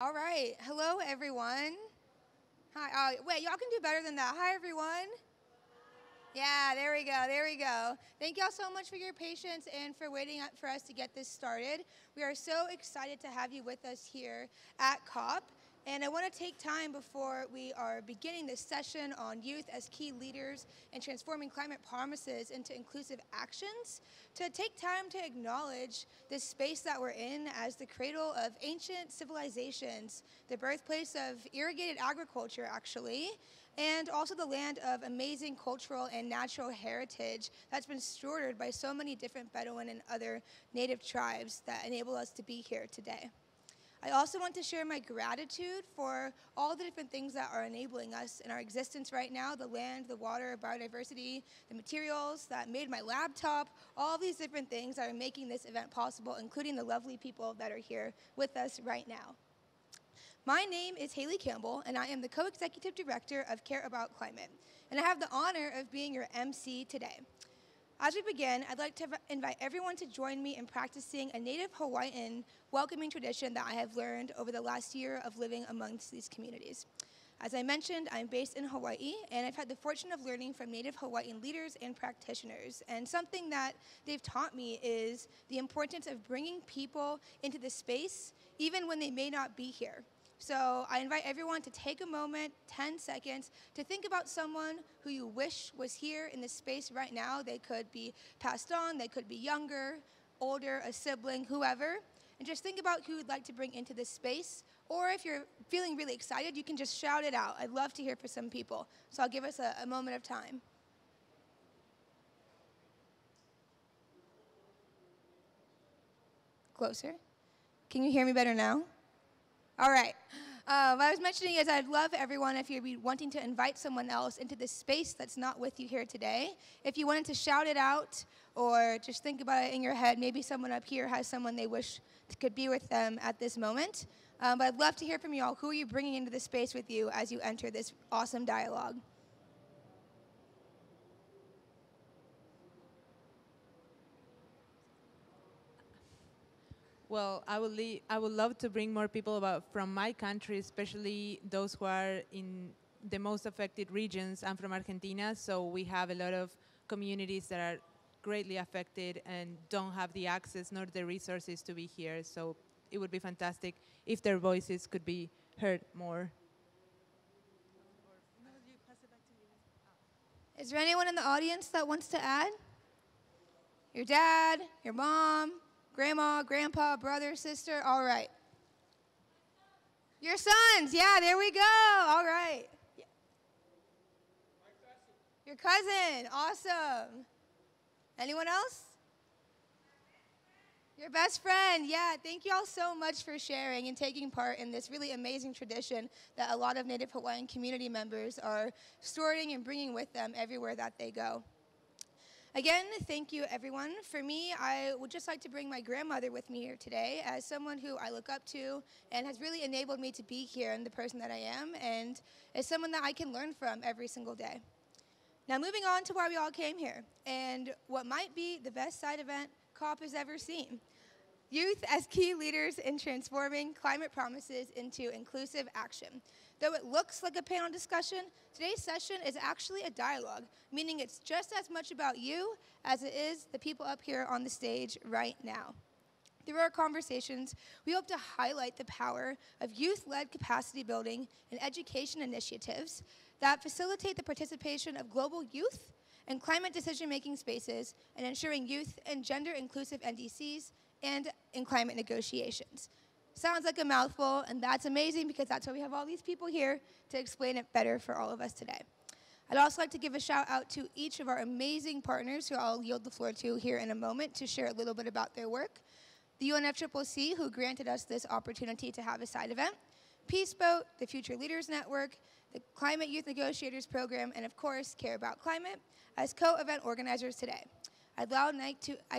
All right. Hello, everyone. Hi. Wait, y'all can do better than that. Hi, everyone. Yeah, there we go. There we go. Thank y'all so much for your patience and for waiting for us to get this started. We are so excited to have you with us here at COP. And I want to take time before we are beginning this session on youth as key leaders and transforming climate promises into inclusive actions to take time to acknowledge this space that we're in as the cradle of ancient civilizations, the birthplace of irrigated agriculture, actually, and also the land of amazing cultural and natural heritage that's been stewarded by so many different Bedouin and other native tribes that enable us to be here today. I also want to share my gratitude for all the different things that are enabling us in our existence right now, the land, the water, biodiversity, the materials that made my laptop, all these different things that are making this event possible, including the lovely people that are here with us right now. My name is Hailey Campbell, and I am the co-executive director of Care About Climate, and I have the honor of being your MC today. As we begin, I'd like to invite everyone to join me in practicing a native Hawaiian welcoming tradition that I have learned over the last year of living amongst these communities. As I mentioned, I'm based in Hawaii, and I've had the fortune of learning from native Hawaiian leaders and practitioners. And something that they've taught me is the importance of bringing people into the space, even when they may not be here. So I invite everyone to take a moment, 10 seconds, to think about someone who you wish was here in this space right now. They could be passed on, they could be younger, older, a sibling, whoever. And just think about who you'd like to bring into this space. Or if you're feeling really excited, you can just shout it out. I'd love to hear from some people. So I'll give us a moment of time. Closer. Can you hear me better now? All right. What I was mentioning is I'd love everyone, if you'd be wanting to invite someone else into this space that's not with you here today, if you wanted to shout it out or just think about it in your head, maybe someone up here has someone they wish could be with them at this moment. But I'd love to hear from you all. Who are you bringing into this space with you as you enter this awesome dialogue? Well, I would love to bring more people from my country, especially those who are in the most affected regions. I'm from Argentina, so we have a lot of communities that are greatly affected and don't have the access nor the resources to be here. So it would be fantastic if their voices could be heard more. Is there anyone in the audience that wants to add? Your dad, your mom, grandma, grandpa, brother, sister, all right. Your sons, yeah, there we go, all right. Your cousin, awesome. Anyone else? Your best friend, yeah, thank you all so much for sharing and taking part in this really amazing tradition that a lot of Native Hawaiian community members are storing and bringing with them everywhere that they go. Again, thank you, everyone. For me, I would just like to bring my grandmother with me here today as someone who I look up to and has really enabled me to be here and the person that I am, and is someone that I can learn from every single day. Now, moving on to why we all came here, and what might be the best side event COP has ever seen. Youth as key leaders in transforming climate promises into inclusive action. Though it looks like a panel discussion, today's session is actually a dialogue, meaning it's just as much about you as it is the people up here on the stage right now. Through our conversations, we hope to highlight the power of youth-led capacity building and education initiatives that facilitate the participation of global youth in climate decision-making spaces and ensuring youth and gender-inclusive NDCs and in climate negotiations. Sounds like a mouthful, and that's amazing because that's why we have all these people here to explain it better for all of us today. I'd also like to give a shout out to each of our amazing partners who I'll yield the floor to here in a moment to share a little bit about their work. The UNFCCC, who granted us this opportunity to have a side event, Peace Boat, the Future Leaders Network, the Climate Youth Negotiators Program, and of course, Care About Climate as co-event organizers today. I'd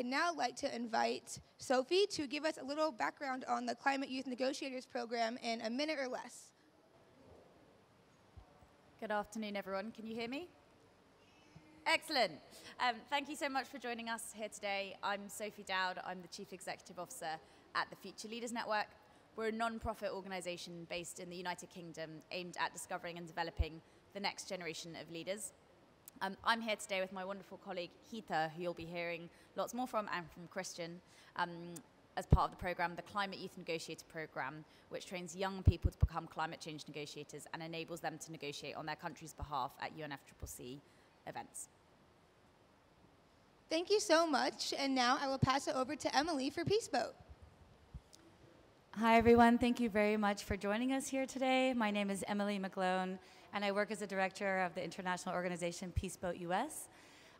now like to invite Sophie to give us a little background on the Climate Youth Negotiators Program in a minute or less. Good afternoon, everyone. Can you hear me? Excellent. Thank you so much for joining us here today. I'm Sophie Dowd. I'm the Chief Executive Officer at the Future Leaders Network. We're a non-profit organization based in the United Kingdom aimed at discovering and developing the next generation of leaders. I'm here today with my wonderful colleague Heeta, who you'll be hearing lots more from, and from Christian, as part of the program, the Climate Youth Negotiator program, which trains young people to become climate change negotiators and enables them to negotiate on their country's behalf at UNFCCC events. Thank you so much. And now I will pass it over to Emily for Peace Boat. Hi, everyone. Thank you very much for joining us here today. My name is Emily McGlone, and I work as a director of the international organization Peace Boat US.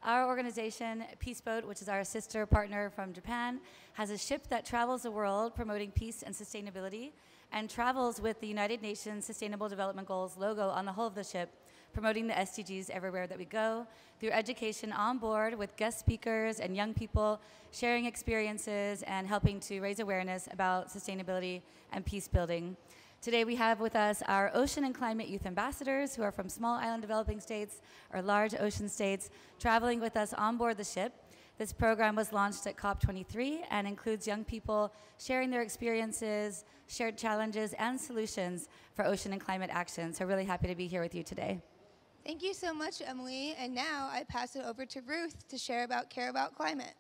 Our organization, Peace Boat, which is our sister partner from Japan, has a ship that travels the world promoting peace and sustainability and travels with the United Nations Sustainable Development Goals logo on the hull of the ship, promoting the SDGs everywhere that we go through education on board with guest speakers and young people sharing experiences and helping to raise awareness about sustainability and peace building. Today we have with us our ocean and climate youth ambassadors who are from small island developing states or large ocean states traveling with us on board the ship. This program was launched at COP23 and includes young people sharing their experiences, shared challenges, and solutions for ocean and climate action. So really happy to be here with you today. Thank you so much, Emily. And now I pass it over to Ruth to share about Care About Climate.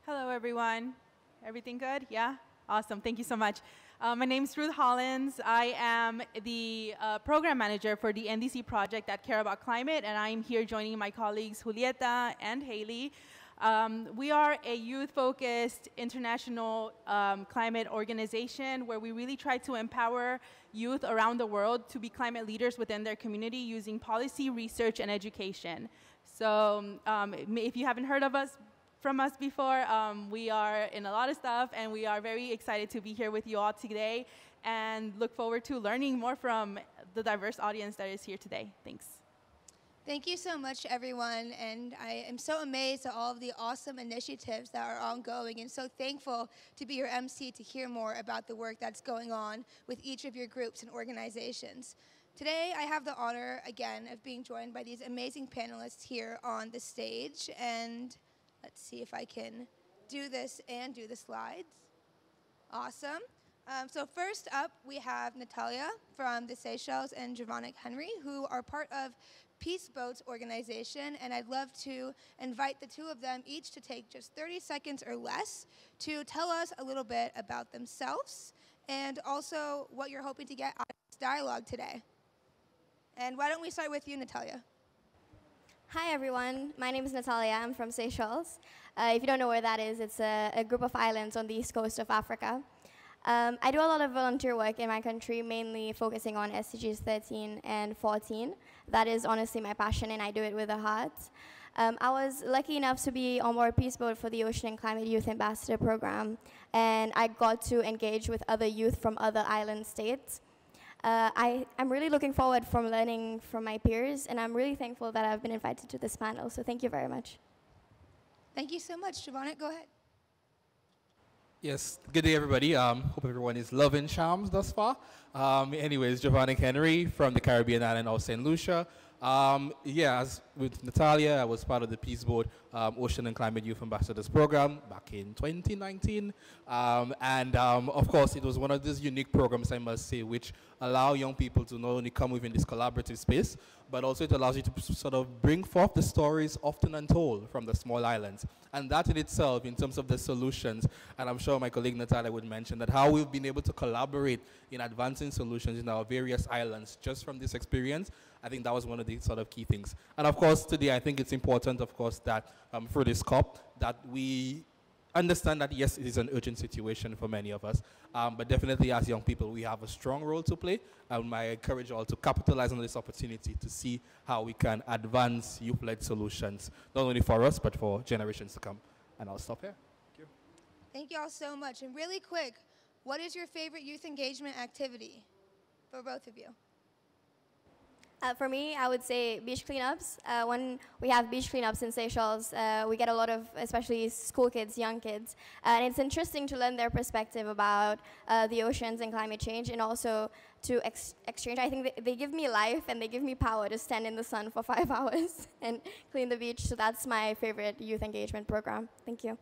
Hello, everyone. Everything good? Yeah? Awesome. Thank you so much. My name is Ruth Hollands. I am the program manager for the NDC project at Care About Climate, and I'm here joining my colleagues Julieta and Hailey. We are a youth-focused international climate organization where we really try to empower youth around the world to be climate leaders within their community using policy, research, and education. So if you haven't heard of us, from us before, we are in a lot of stuff, and we are very excited to be here with you all today and look forward to learning more from the diverse audience that is here today. Thanks. Thank you so much, everyone, and I am so amazed at all of the awesome initiatives that are ongoing and so thankful to be your MC to hear more about the work that's going on with each of your groups and organizations. Today, I have the honor, again, of being joined by these amazing panelists here on the stage, and let's see if I can do this and do the slides. Awesome. So first up, we have Nathalia from the Seychelles and Giovanni Henry, who are part of Peace Boat's organization, and I'd love to invite the two of them each to take just 30 seconds or less to tell us a little bit about themselves and also what you're hoping to get out of this dialogue today. And why don't we start with you, Nathalia? Hi everyone, my name is Nathalia. I'm from Seychelles. If you don't know where that is, it's a group of islands on the east coast of Africa. I do a lot of volunteer work in my country, mainly focusing on SDGs 13 and 14. That is honestly my passion, and I do it with a heart. I was lucky enough to be on board Peace Boat for the Ocean and Climate Youth Ambassador Program, and I got to engage with other youth from other island states. I'm really looking forward from learning from my peers, and I'm really thankful that I've been invited to this panel, so thank you very much. Thank you so much. Giovanni, go ahead. Yes, good day, everybody. Hope everyone is loving charms thus far. Anyways, Giovanni Henry from the Caribbean island of St. Lucia. As with Nathalia, I was part of the Peace Boat Ocean and Climate Youth Ambassadors Program back in 2019. Of course, it was one of these unique programs, I must say, which allow young people to not only come within this collaborative space, but also it allows you to sort of bring forth the stories often untold from the small islands. And that in itself, in terms of the solutions, and I'm sure my colleague Nathalia would mention that how we've been able to collaborate in advancing solutions in our various islands just from this experience, I think that was one of the sort of key things. And of course, today, I think it's important, of course, that through this COP, that we understand that, yes, it is an urgent situation for many of us, but definitely as young people, we have a strong role to play. And I encourage you all to capitalize on this opportunity to see how we can advance youth-led solutions, not only for us, but for generations to come. And I'll stop here. Thank you. Thank you all so much. And really quick, what is your favorite youth engagement activity for both of you? For me, I would say beach cleanups. When we have beach cleanups in Seychelles, we get a lot of, especially school kids, young kids. And it's interesting to learn their perspective about the oceans and climate change, and also to exchange. I think they give me life and they give me power to stand in the sun for 5 hours and clean the beach. So that's my favorite youth engagement program. Thank you.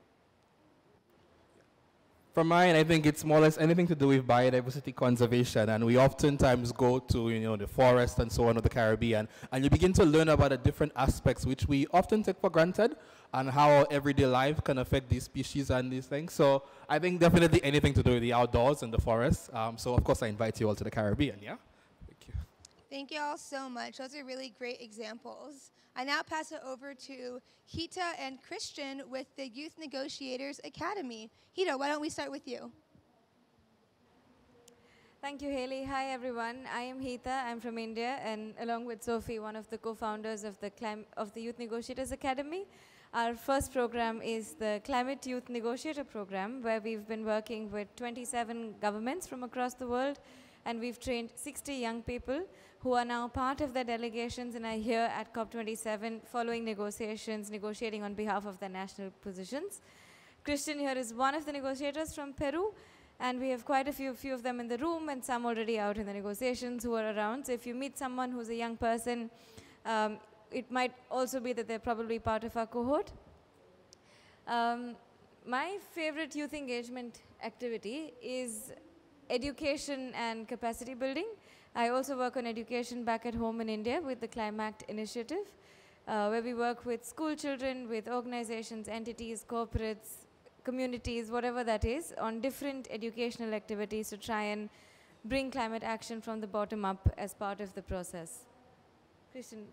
From mine, I think it's more or less anything to do with biodiversity conservation, and we oftentimes go to the forest and so on of the Caribbean, and you begin to learn about the different aspects which we often take for granted, and how our everyday life can affect these species and these things. So I think definitely anything to do with the outdoors and the forest. So of course I invite you all to the Caribbean. Yeah. Thank you. Thank you all so much. Those are really great examples. I now pass it over to Heeta and Christian with the Youth Negotiators Academy. Heeta, why don't we start with you? Thank you, Hailey. Hi, everyone. I am Heeta. I'm from India, and along with Sophie, one of the co-founders of the Youth Negotiators Academy. Our first program is the Climate Youth Negotiator Program, where we've been working with 27 governments from across the world, and we've trained 60 young people who are now part of their delegations and are here at COP27 following negotiations, negotiating on behalf of their national positions. Christian here is one of the negotiators from Peru, and we have quite a few of them in the room and some already out in the negotiations who are around. So if you meet someone who's a young person, it might also be that they're probably part of our cohort. My favorite youth engagement activity is education and capacity building. I also work on education back at home in India with the Climact initiative, where we work with school children, with organizations, entities, corporates, communities, whatever that is, on different educational activities to try and bring climate action from the bottom up as part of the process. Christian.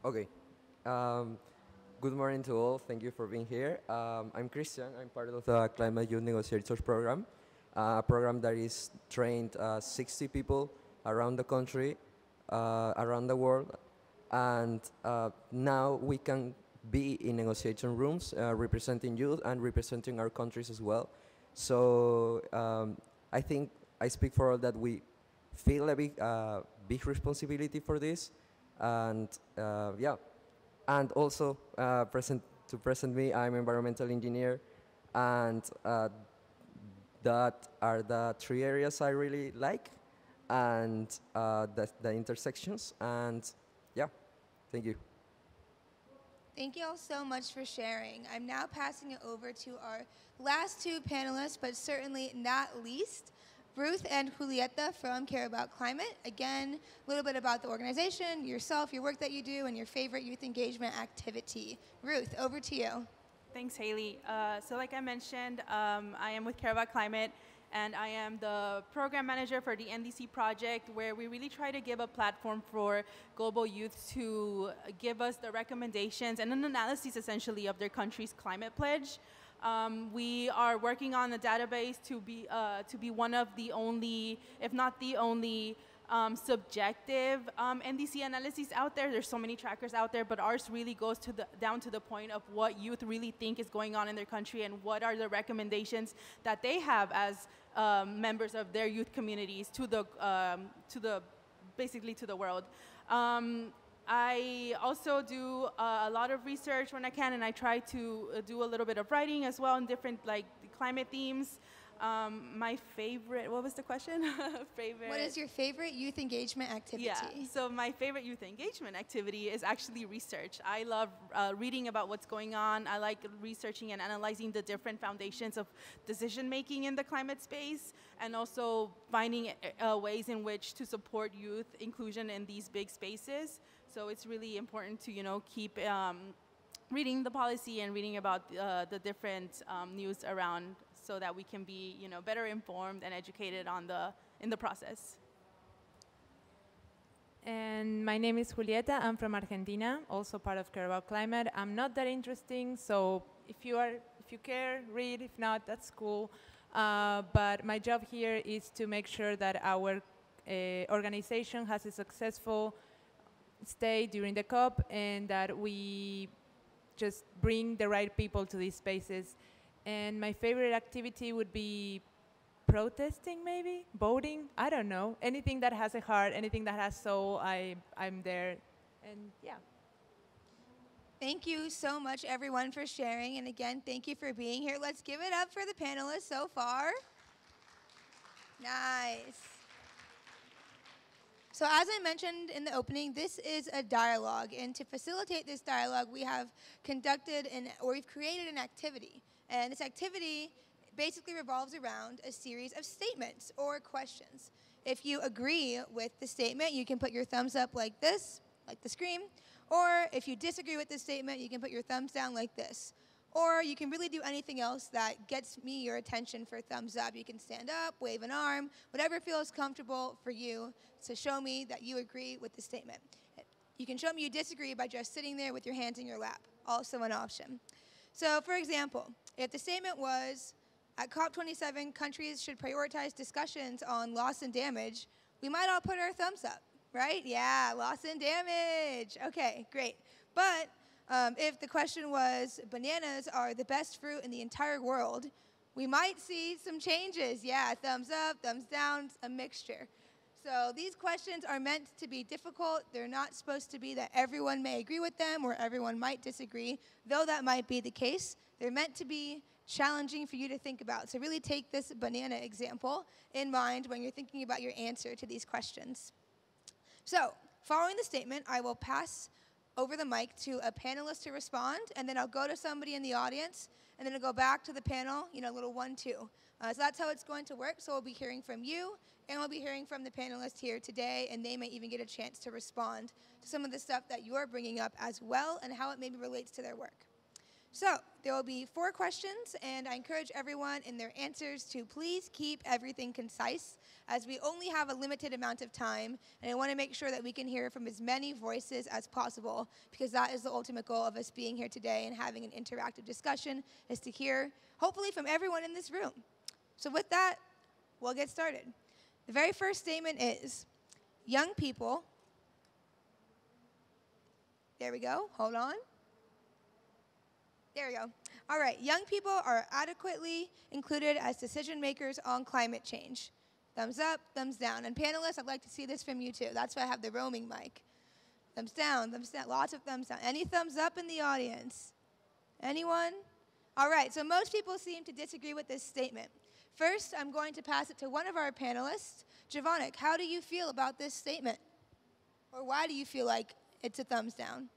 Okay. Good morning to all. Thank you for being here. I'm Christian. I'm part of the Climate Youth Negotiators program, a program that is trained 60 people around the country, around the world, and now we can be in negotiation rooms representing youth and representing our countries as well. So I think I speak for all that we feel a big responsibility for this, and yeah. And also, to present me, I'm an environmental engineer, and that are the three areas I really like, and the intersections, and yeah, thank you. Thank you all so much for sharing. I'm now passing it over to our last two panelists, but certainly not least, Ruth and Julieta from Care About Climate. Again, a little bit about the organization, yourself, your work that you do, and your favorite youth engagement activity. Ruth, over to you. Thanks, Hailey. So like I mentioned, I am with Care About Climate, and I am the program manager for the NDC project, where we really try to give a platform for global youth to give us the recommendations and an analysis, essentially, of their country's climate pledge. We are working on a database to be one of the only, if not the only, subjective NDC analyses out there. There's so many trackers out there, but ours really goes down to the point of what youth really think is going on in their country and what are the recommendations that they have as members of their youth communities basically to the world. I also do a lot of research when I can, and I try to do a little bit of writing as well in different climate themes. My favorite, what was the question? What is your favorite youth engagement activity? Yeah, so my favorite youth engagement activity is actually research. I love reading about what's going on. I like researching and analyzing the different foundations of decision making in the climate space, and also finding ways in which to support youth inclusion in these big spaces. So it's really important to keep reading the policy and reading about the different news around, so that we can be better informed and educated in the process. And my name is Julieta. I'm from Argentina, also part of Care About Climate. I'm not that interesting, so if you care, read. If not, that's cool. But my job here is to make sure that our organization has a successful stay during the COP, and that we just bring the right people to these spaces. And my favorite activity would be protesting, maybe voting. I don't know, anything that has a heart, anything that has soul. I'm there, and yeah. Thank you so much, everyone, for sharing, and again, thank you for being here. Let's give it up for the panelists so far. Nice. So as I mentioned in the opening, this is a dialogue, and to facilitate this dialogue, we have we've created an activity. And this activity basically revolves around a series of statements or questions. If you agree with the statement, you can put your thumbs up like this, like the screen. Or if you disagree with the statement, you can put your thumbs down like this. Or you can really do anything else that gets me your attention for thumbs up. You can stand up, wave an arm, whatever feels comfortable for you to show me that you agree with the statement. You can show me you disagree by just sitting there with your hands in your lap, also an option. So for example, if the statement was, at COP27, countries should prioritize discussions on loss and damage, we might all put our thumbs up, right? Yeah, loss and damage. Okay, great. But if the question was, bananas are the best fruit in the entire world, we might see some changes. Yeah, thumbs up, thumbs down, a mixture. So these questions are meant to be difficult. They're not supposed to be that everyone may agree with them or everyone might disagree, though that might be the case. They're meant to be challenging for you to think about. So really take this banana example in mind when you're thinking about your answer to these questions. So following the statement, I will pass over the mic to a panelist to respond, and then I'll go to somebody in the audience, and then I'll go back to the panel, a little 1-2. So that's how it's going to work. So we'll be hearing from you, and we'll be hearing from the panelists here today, and they may even get a chance to respond to some of the stuff that you're bringing up as well, and how it maybe relates to their work. So there will be 4 questions, and I encourage everyone in their answers to please keep everything concise, as we only have a limited amount of time, and I want to make sure that we can hear from as many voices as possible, because that is the ultimate goal of us being here today and having an interactive discussion, is to hear, hopefully, from everyone in this room. So with that, we'll get started. The very first statement is, young people, there we go, hold on. There we go. All right, young people are adequately included as decision makers on climate change. Thumbs up, thumbs down. And panelists, I'd like to see this from you too. That's why I have the roaming mic. Thumbs down, lots of thumbs down. Any thumbs up in the audience? Anyone? All right, so most people seem to disagree with this statement. First, I'm going to pass it to one of our panelists. Javonik, how do you feel about this statement? Or why do you feel like it's a thumbs down?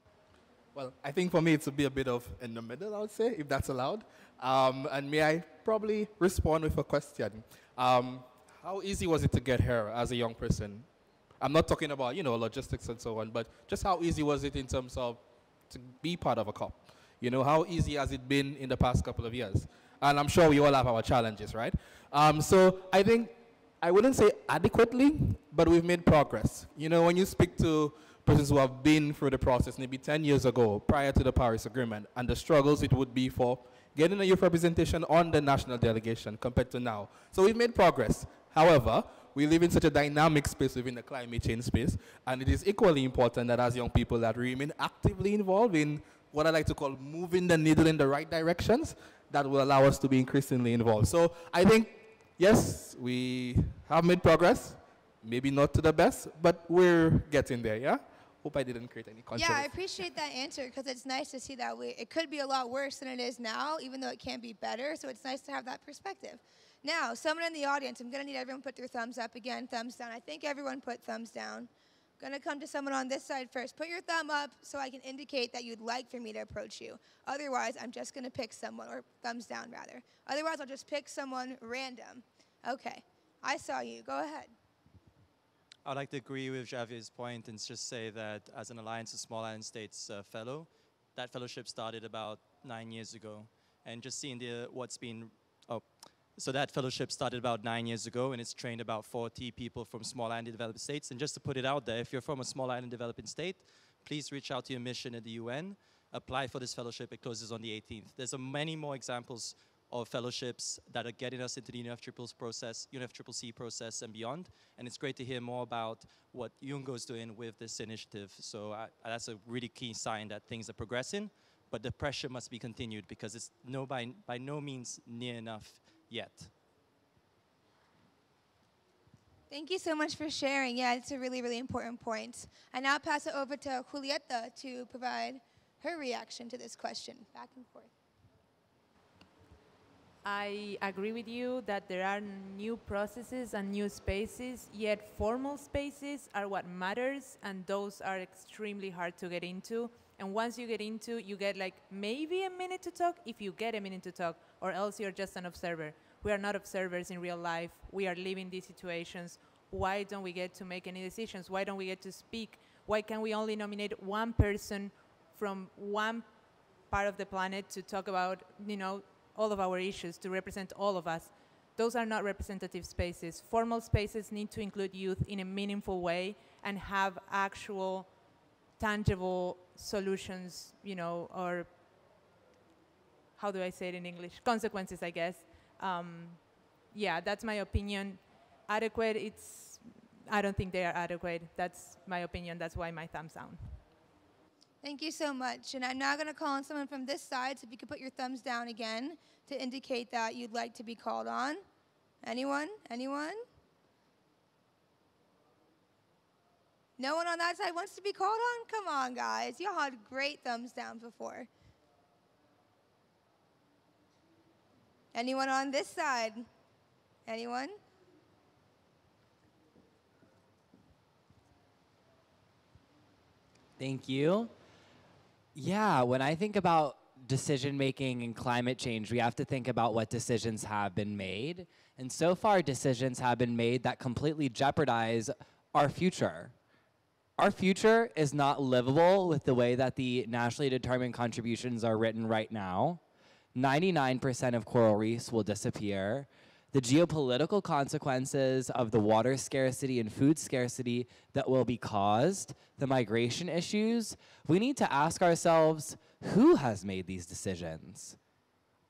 Well, I think for me it's a bit of in the middle, I would say, if that's allowed. And may I probably respond with a question? How easy was it to get here as a young person? I'm not talking about, logistics and so on, but just how easy was it in terms of to be part of a COP? How easy has it been in the past couple of years? And I'm sure we all have our challenges, right? So I think, I wouldn't say adequately, but we've made progress. When you speak to persons who have been through the process maybe 10 years ago, prior to the Paris Agreement, and the struggles it would be for getting a youth representation on the national delegation compared to now. So we've made progress. However, we live in such a dynamic space within the climate change space, and it is equally important that as young people that we remain actively involved in what I like to call moving the needle in the right directions that will allow us to be increasingly involved. So I think, yes, we have made progress, maybe not to the best, but we're getting there, yeah? Hope I didn't create any controversy. Yeah, I appreciate that answer, because it's nice to see that it could be a lot worse than it is now, even though it can be better, so it's nice to have that perspective. Now, someone in the audience, I'm going to need everyone to put their thumbs up again, thumbs down. I think everyone put thumbs down. I'm going to come to someone on this side first. Put your thumb up so I can indicate that you'd like for me to approach you. Otherwise, I'm just going to pick someone, or thumbs down, rather. Otherwise, I'll just pick someone random. Okay, I saw you. Go ahead. I'd like to agree with Javier's point and just say that as an Alliance of Small Island States fellow, that fellowship started about 9 years ago. And just seeing so that fellowship started about 9 years ago, and it's trained about 40 people from small island developing states. And just to put it out there, if you're from a small island developing state, please reach out to your mission at the UN, apply for this fellowship. It closes on the 18th. There's many more examples of fellowships that are getting us into the UNFCCC process and beyond. And it's great to hear more about what UNGO is doing with this initiative. So that's a really key sign that things are progressing, but the pressure must be continued because it's by no means near enough yet. Thank you so much for sharing. Yeah, it's a really, really important point. I now pass it over to Julieta to provide her reaction to this question. Back and forth. I agree with you that there are new processes and new spaces, yet formal spaces are what matters, and those are extremely hard to get into. And once you get into, you get like maybe a minute to talk, if you get a minute to talk, or else you're just an observer. We are not observers in real life. We are living these situations. Why don't we get to make any decisions? Why don't we get to speak? Why can we only nominate one person from one part of the planet to talk about, you know, all of our issues, to represent all of us? Those are not representative spaces. Formal spaces need to include youth in a meaningful way and have actual tangible solutions, you know, or how do I say it in English? Consequences, I guess. Yeah, that's my opinion. Adequate, I don't think they are adequate. That's my opinion. That's why my thumbs down. Thank you so much. And I'm now going to call on someone from this side, so if you could put your thumbs down again to indicate that you'd like to be called on. Anyone? Anyone? No one on that side wants to be called on? Come on, guys. Y'all had great thumbs down before. Anyone on this side? Anyone? Thank you. Yeah, when I think about decision making and climate change, we have to think about what decisions have been made. And so far, decisions have been made that completely jeopardize our future. Our future is not livable with the way that the nationally determined contributions are written right now. 99% of coral reefs will disappear. The geopolitical consequences of the water scarcity and food scarcity that will be caused, the migration issues, we need to ask ourselves, who has made these decisions?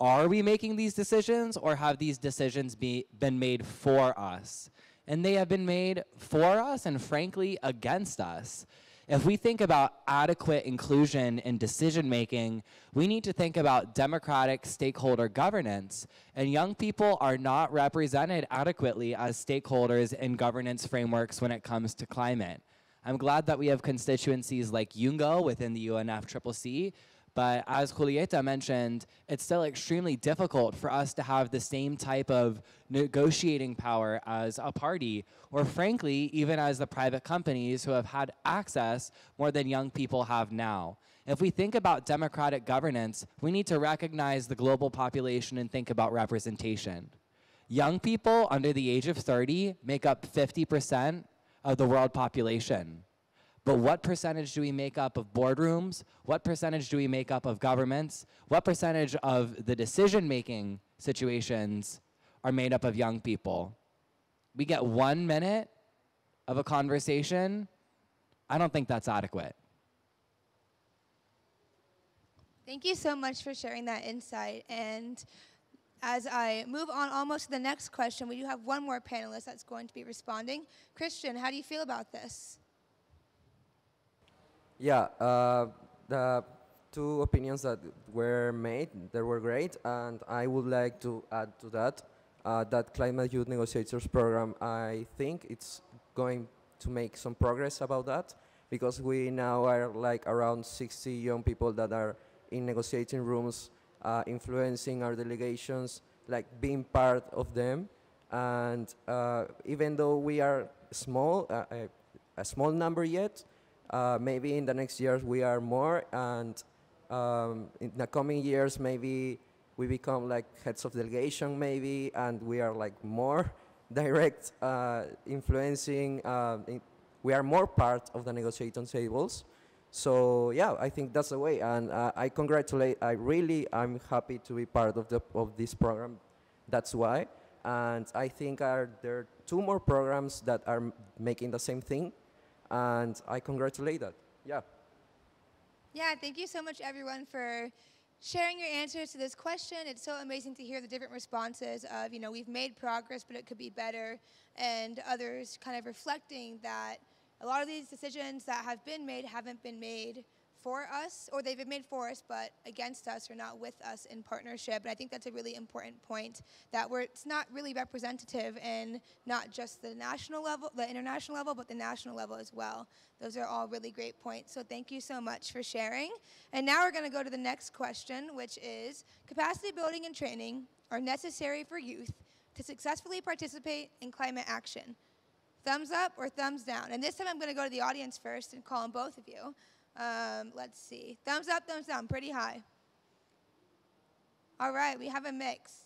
Are we making these decisions, or have these decisions been made for us? And they have been made for us and, frankly, against us. If we think about adequate inclusion in decision-making, we need to think about democratic stakeholder governance. And young people are not represented adequately as stakeholders in governance frameworks when it comes to climate. I'm glad that we have constituencies like UNGO within the UNFCCC, but as Julieta mentioned, it's still extremely difficult for us to have the same type of negotiating power as a party, or frankly, even as the private companies who have had access more than young people have now. If we think about democratic governance, we need to recognize the global population and think about representation. Young people under the age of 30 make up 50% of the world population. But what percentage do we make up of boardrooms? What percentage do we make up of governments? What percentage of the decision-making situations are made up of young people? We get 1 minute of a conversation. I don't think that's adequate. Thank you so much for sharing that insight. And as I move on almost to the next question, we do have one more panelist that's going to be responding. Christian, how do you feel about this? Yeah, the two opinions that were made, they were great, and I would like to add to that, that Climate Youth Negotiators program, I think it's going to make some progress about that, because we now are like around 60 young people that are in negotiating rooms, influencing our delegations, like being part of them, and even though we are small, a small number yet, maybe in the next years we are more, and in the coming years maybe we become like heads of delegation maybe, and we are like more direct influencing, we are more part of the negotiating tables. So yeah, I think that's the way, and I'm happy to be part of this program. That's why, and I think there are two more programs that are making the same thing, and I congratulate that. Yeah. Yeah, thank you so much, everyone, for sharing your answers to this question. It's so amazing to hear the different responses of, you know, we've made progress, but it could be better, and others kind of reflecting that a lot of these decisions that have been made haven't been made for us, or they've been made for us, but against us or not with us in partnership. And I think that's a really important point, that it's not really representative in not just the national level, the international level, but the national level as well. Those are all really great points. So thank you so much for sharing. And now we're going to go to the next question, which is capacity building and training are necessary for youth to successfully participate in climate action? Thumbs up or thumbs down? And this time I'm going to go to the audience first and call on both of you. Let's see. Thumbs up, thumbs down, pretty high. All right, we have a mix.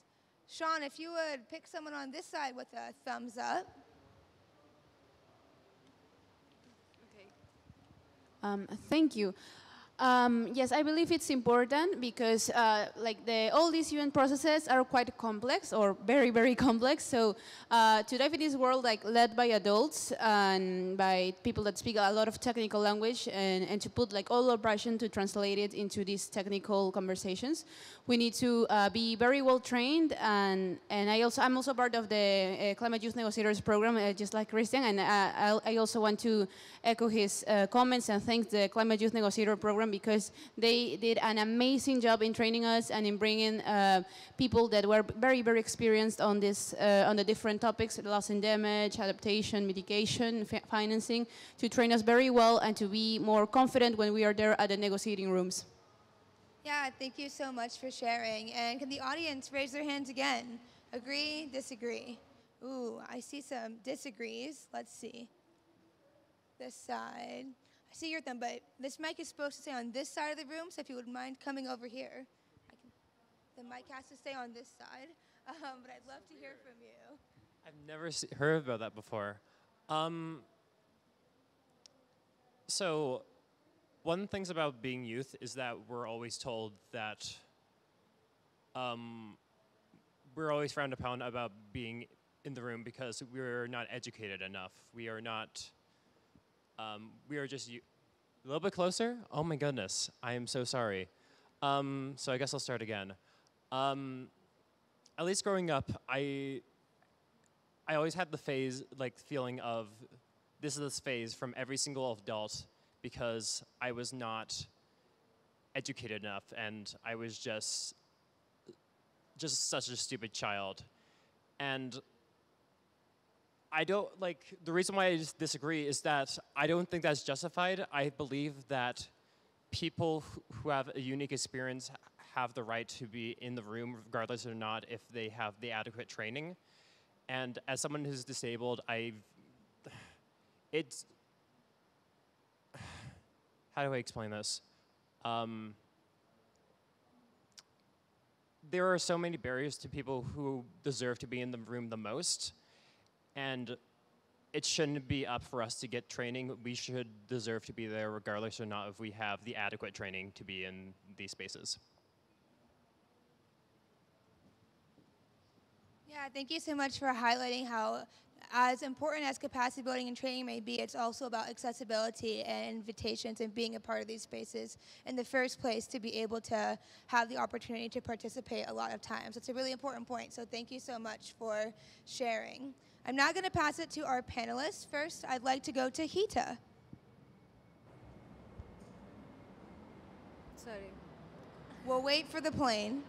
Sean, if you would pick someone on this side with a thumbs up. Thank you. Yes, I believe it's important because all these UN processes are quite complex or very, very complex. So to dive in this world led by adults and by people that speak a lot of technical language and to put all our passion to translate it into these technical conversations, we need to be very well trained. And I'm also part of the Climate Youth Negotiators program, just like Christian. And I also want to echo his comments and thank the Climate Youth Negotiator program because they did an amazing job in training us and in bringing people that were very, very experienced on this, on the different topics, loss and damage, adaptation, mitigation, financing, to train us very well and to be more confident when we are there at the negotiating rooms. Yeah, thank you so much for sharing. And can the audience raise their hands again? Agree, disagree? Ooh, I see some disagrees. Let's see. This side. I see your thumb, but this mic is supposed to stay on this side of the room, so if you would mind coming over here. The mic has to stay on this side, but I'd love to hear from you. I've never heard about that before. So one of the things about being youth is that we're always told that we're always frowned upon about being in the room because we're not educated enough. We are not, we are just a little bit closer. Oh my goodness, I am so sorry. So I guess I'll start again. At least growing up, I always had the feeling of this phase from every single adult because I was not educated enough and I was just such a stupid child. And I don't, the reason why I just disagree is that I don't think that's justified. I believe that people who have a unique experience have the right to be in the room regardless or not if they have the adequate training. And as someone who's disabled, how do I explain this? There are so many barriers to people who deserve to be in the room the most, and it shouldn't be up for us to get training. We should deserve to be there regardless or not if we have the adequate training to be in these spaces. Yeah, thank you so much for highlighting how as important as capacity building and training may be, it's also about accessibility and invitations and being a part of these spaces in the first place to be able to have the opportunity to participate a lot of times. It's a really important point, so thank you so much for sharing. I'm now going to pass it to our panelists. First, I'd like to go to Heeta. Sorry. We'll wait for the plane.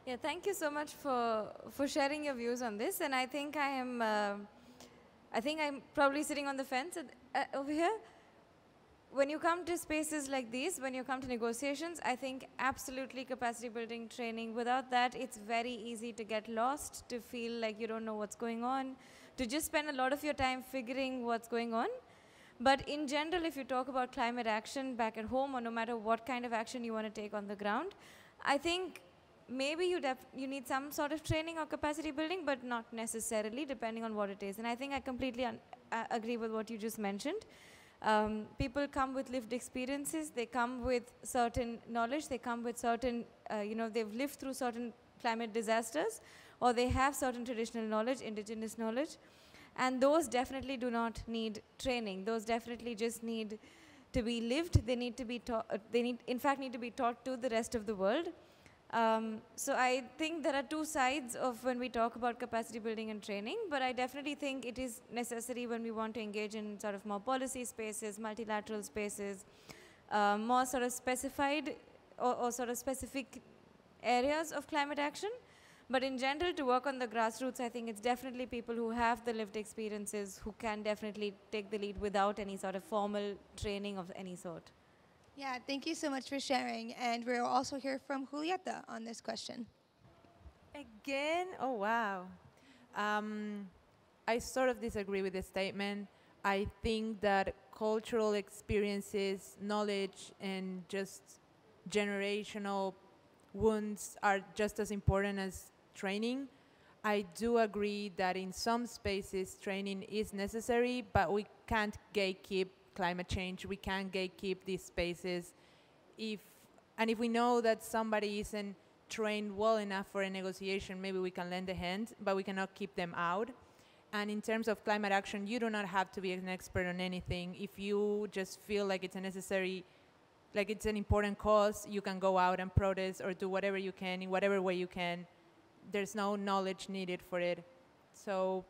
Yeah, thank you so much for sharing your views on this. And I think I'm probably sitting on the fence over here. When you come to spaces like these, when you come to negotiations, I think absolutely capacity building training. Without that, it's very easy to get lost, to feel like you don't know what's going on, to just spend a lot of your time figuring what's going on. But in general, if you talk about climate action back at home, or no matter what kind of action you want to take on the ground, I think maybe you need some sort of training or capacity building, but not necessarily, depending on what it is. And I think I completely agree with what you just mentioned. People come with lived experiences, they come with certain knowledge, they come with certain, they've lived through certain climate disasters, or they have certain traditional knowledge, indigenous knowledge. And those definitely do not need training. Those definitely just need to be lived. They need to be taught, in fact, need to be taught to the rest of the world. So I think there are two sides of when we talk about capacity building and training, but I definitely think it is necessary when we want to engage in sort of more policy spaces, multilateral spaces, more sort of specified or sort of specific areas of climate action. But in general, to work on the grassroots, I think it's definitely people who have the lived experiences who can definitely take the lead without any sort of formal training of any sort. Yeah, thank you so much for sharing. And we'll also hear from Julieta on this question. Again? Oh, wow. I sort of disagree with the statement. I think that cultural experiences, knowledge, and just generational wounds are just as important as training. I do agree that in some spaces training is necessary, but we can't gatekeep climate change. We can't gatekeep these spaces. If we know that somebody isn't trained well enough for a negotiation, maybe we can lend a hand, but we cannot keep them out. And in terms of climate action, you do not have to be an expert on anything. If you just feel like it's a necessary, like it's an important cause, you can go out and protest or do whatever you can in whatever way you can. There's no knowledge needed for it. So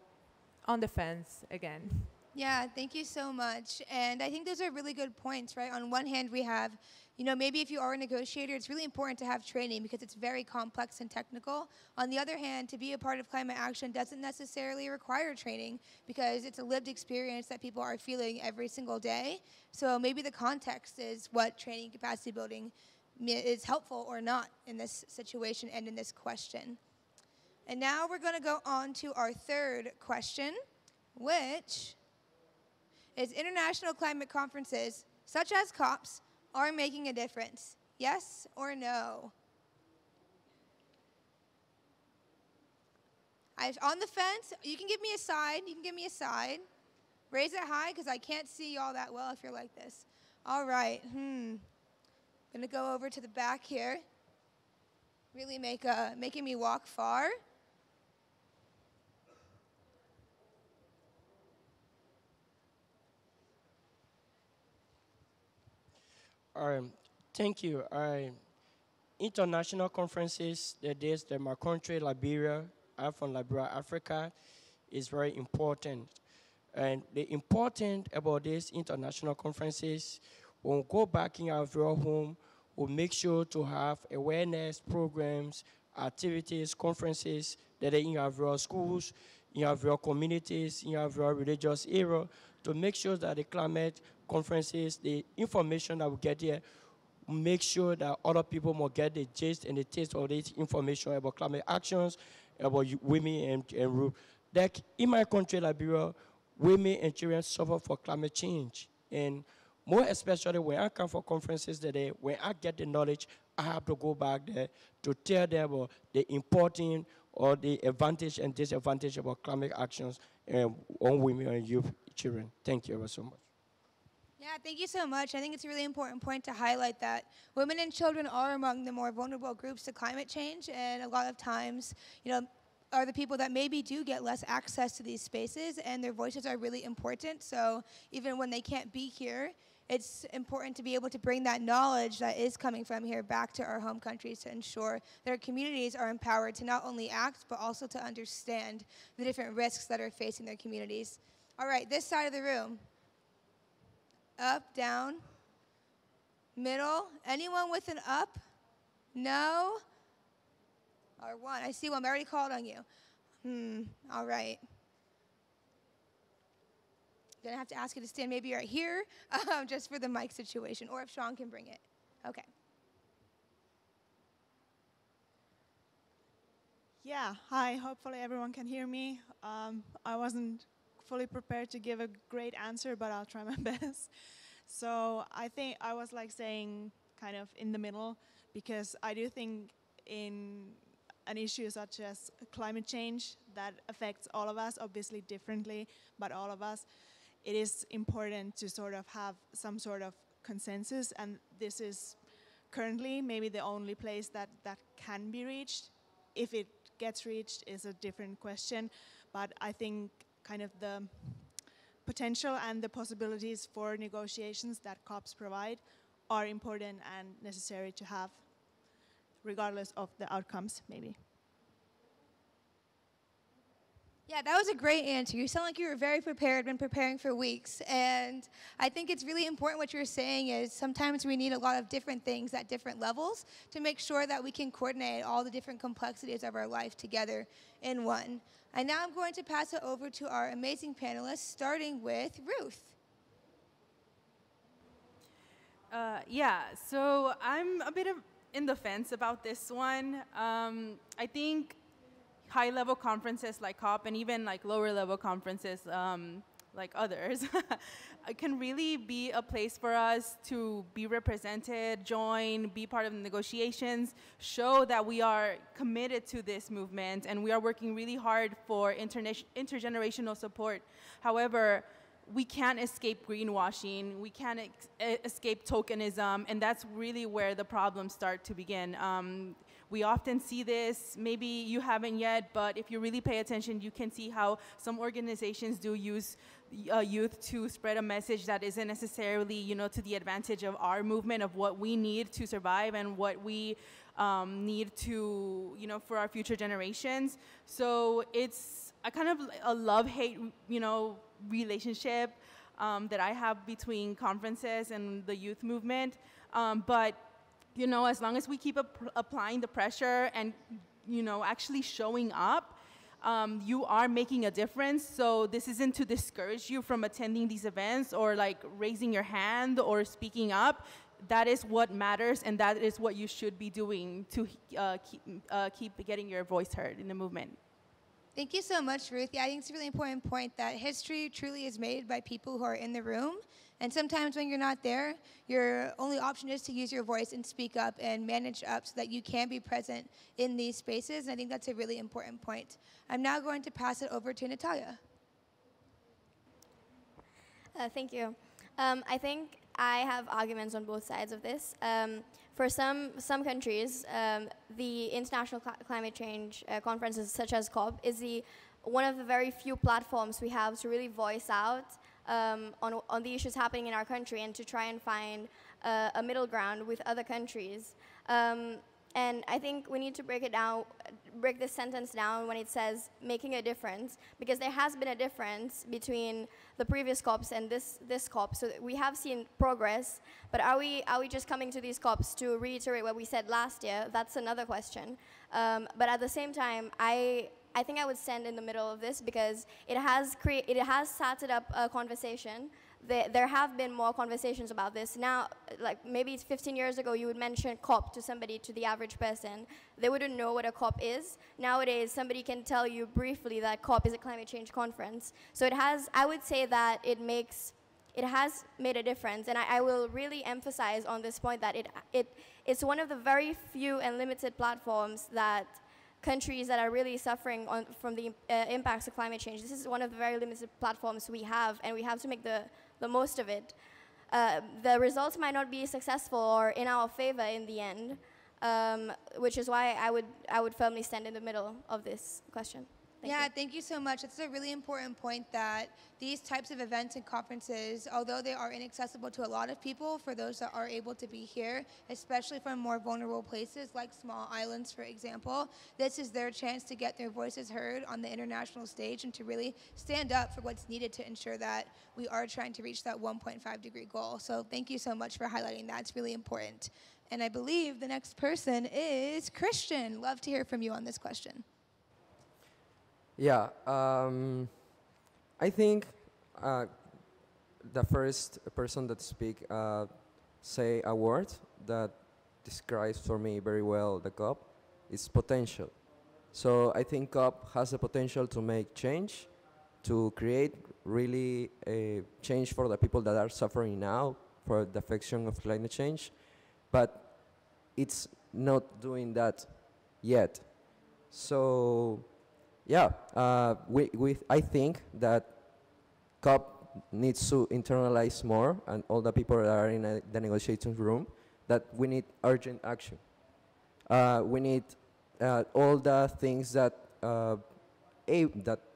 on the fence again. Yeah, thank you so much. And I think those are really good points, right? On one hand, we have, maybe if you are a negotiator, it's really important to have training because it's very complex and technical. On the other hand, to be a part of climate action doesn't necessarily require training because it's a lived experience that people are feeling every single day. So maybe the context is what training capacity building is helpful or not in this situation and in this question. And now we're going to go on to our third question, which is international climate conferences, such as COPs, are making a difference. Yes or no? On the fence, you can give me a side. You can give me a side. Raise it high because I can't see y'all that well if you're like this. All right. Gonna go over to the back here. Really making me walk far. Thank you. International conferences, my country, Liberia, I'm from Liberia, Africa, is very important. And the important about these international conferences, when we go back in our real home, we'll make sure to have awareness programs, activities, conferences that are in our real schools, in our real communities, in our real religious area, to make sure that the climate conferences, the information that we get here, make sure that other people will get the gist and the taste of this information about climate actions, about women and Ruth. Like in my country, Liberia, women and children suffer for climate change. And more especially when I come for conferences today, when I get the knowledge, I have to go back there to tell them about the important or the advantage and disadvantage about climate actions on women and youth children. Thank you ever so much. Yeah, thank you so much. I think it's a really important point to highlight that women and children are among the more vulnerable groups to climate change, and a lot of times, are the people that maybe do get less access to these spaces, and their voices are really important. So even when they can't be here, it's important to be able to bring that knowledge that is coming from here back to our home countries to ensure that our communities are empowered to not only act, but also to understand the different risks that are facing their communities. All right, this side of the room. Up, down, middle. Anyone with an up? No? Or one. I see one. I already called on you. All right. Gonna have to ask you to stand maybe right here, just for the mic situation, or if Sean can bring it. Okay. Yeah, hi. Hopefully everyone can hear me. I wasn't fully prepared to give a great answer, but I'll try my best. So I think I was saying kind of in the middle, because I do think in an issue such as climate change that affects all of us, obviously differently, but all of us, it is important to sort of have some sort of consensus, and this is currently maybe the only place that can be reached. If it gets reached is a different question, but I think kind of the potential and the possibilities for negotiations that COPs provide are important and necessary to have, regardless of the outcomes, maybe. Yeah, that was a great answer. You sound like you were very prepared, been preparing for weeks. And I think it's really important what you're saying is sometimes we need a lot of different things at different levels to make sure that we can coordinate all the different complexities of our life together in one. And now I'm going to pass it over to our amazing panelists, starting with Ruth. Yeah, so I'm a bit in the fence about this one. I think high-level conferences like COP and even like lower-level conferences like others it can really be a place for us to be represented, join, be part of the negotiations, show that we are committed to this movement and we are working really hard for intergenerational support. However, we can't escape greenwashing, we can't escape tokenism, and that's really where the problems start to begin. We often see this, maybe you haven't yet, but if you really pay attention, you can see how some organizations do use youth to spread a message that isn't necessarily, you know, to the advantage of our movement, of what we need to survive and what we need to, you know, for our future generations. So it's a kind of a love-hate, you know, relationship that I have between conferences and the youth movement. But you know, as long as we keep applying the pressure and, you know, actually showing up, you are making a difference. So this isn't to discourage you from attending these events or like raising your hand or speaking up. That is what matters, and that is what you should be doing to keep getting your voice heard in the movement. Thank you so much, Ruth. Yeah, I think it's a really important point that history truly is made by people who are in the room. And sometimes when you're not there, your only option is to use your voice and speak up and manage up so that you can be present in these spaces. And I think that's a really important point. I'm now going to pass it over to Nathalia. Thank you. I think I have arguments on both sides of this. For some countries, the International Climate Change conferences such as COP is one of the very few platforms we have to really voice out on the issues happening in our country and to try and find a middle ground with other countries. And I think we need to break this sentence down when it says making a difference, because there has been a difference between the previous COPs and this COP. So we have seen progress, but are we just coming to these COPs to reiterate what we said last year? That's another question. But at the same time, I think I would stand in the middle of this because it has started up a conversation. There have been more conversations about this. Now, like maybe 15 years ago, you would mention COP to somebody, to the average person. They wouldn't know what a COP is. Nowadays, somebody can tell you briefly that COP is a climate change conference. So I would say that it has made a difference. And I will really emphasize on this point that it's one of the very few and limited platforms that countries that are really suffering from the impacts of climate change. This is one of the very limited platforms we have, and we have to make the most of it. The results might not be successful or in our favor in the end, which is why I would firmly stand in the middle of this question. Thank you so much. It's a really important point that these types of events and conferences, although they are inaccessible to a lot of people, for those that are able to be here, especially from more vulnerable places like small islands, for example, this is their chance to get their voices heard on the international stage and to really stand up for what's needed to ensure that we are trying to reach that 1.5 degree goal. So thank you so much for highlighting that. It's really important. And I believe the next person is Christian. Love to hear from you on this question. Yeah, I think the first person that say a word that describes for me very well the COP is potential. So I think COP has the potential to make change, to create really a change for the people that are suffering now for the affection of climate change, but it's not doing that yet. So yeah, I think that COP needs to internalize more, and all the people that are in the negotiating room, that we need urgent action. We need all the things that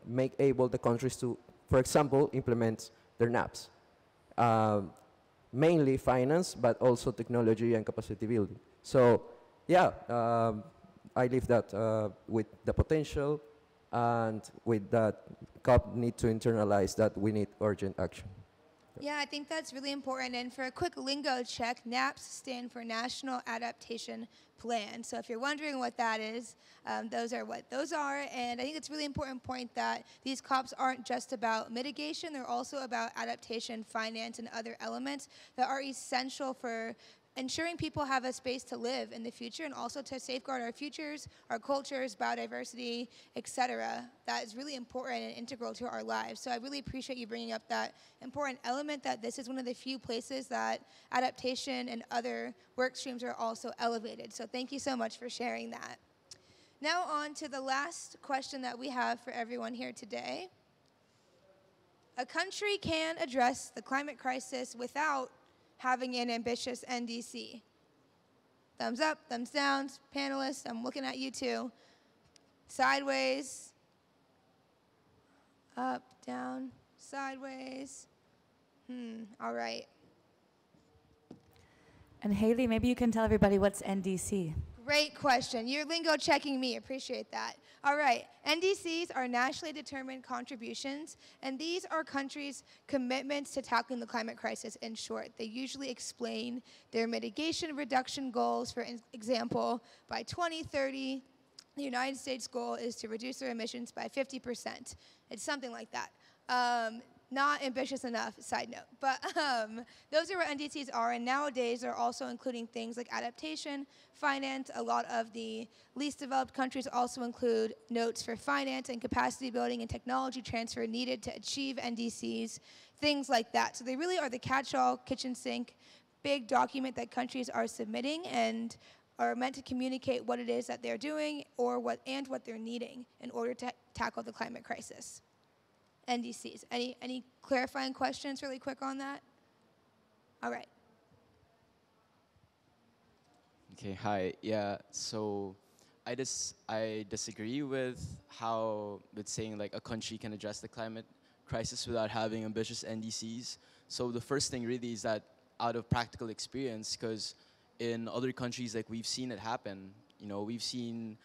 make able the countries to, for example, implement their NAPs. Mainly finance, but also technology and capacity building. So yeah, I leave that with the potential, and with that, COP need to internalize that we need urgent action. Yeah, I think that's really important. And for a quick lingo check, NAPs stand for National Adaptation Plan. So if you're wondering what that is, those are what those are. And I think it's a really important point that these COPs aren't just about mitigation, they're also about adaptation, finance, and other elements that are essential for ensuring people have a space to live in the future and also to safeguard our futures, our cultures, biodiversity, etc. That is really important and integral to our lives. So I really appreciate you bringing up that important element that this is one of the few places that adaptation and other work streams are also elevated. So thank you so much for sharing that. Now on to the last question that we have for everyone here today. A country can address the climate crisis without having an ambitious NDC. Thumbs up, thumbs down, panelists, I'm looking at you too. Sideways, up, down, sideways. All right. And Hailey, maybe you can tell everybody what's NDC. Great question. You're lingo checking me. Appreciate that. All right. NDCs are nationally determined contributions, and these are countries' commitments to tackling the climate crisis in short. They usually explain their mitigation reduction goals. For example, by 2030, the United States goal is to reduce their emissions by 50%. It's something like that. Not ambitious enough, side note. But those are what NDCs are, and nowadays they're also including things like adaptation, finance. A lot of the least developed countries also include notes for finance and capacity building and technology transfer needed to achieve NDCs, things like that. So they really are the catch-all, kitchen sink, big document that countries are submitting and are meant to communicate what it is that they're doing or what they're needing in order to tackle the climate crisis. NDCs. Any clarifying questions really quick on that? All right. Okay, hi. Yeah, so I disagree with saying like a country can address the climate crisis without having ambitious NDCs. So the first thing really is that out of practical experience, because in other countries, like we've seen it happen. You know, we've seen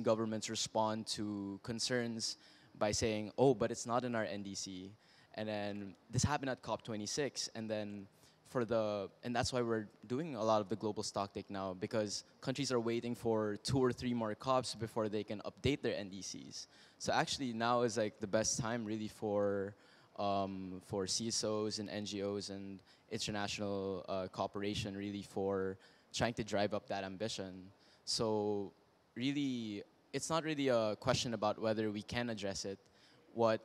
governments respond to concerns by saying, oh, but it's not in our NDC. And then this happened at COP26, and then and that's why we're doing a lot of the global stocktake now, because countries are waiting for 2 or 3 more COPs before they can update their NDCs. So actually now is like the best time really for CSOs and NGOs and international cooperation really for trying to drive up that ambition. So really, it's not really a question about whether we can address it. What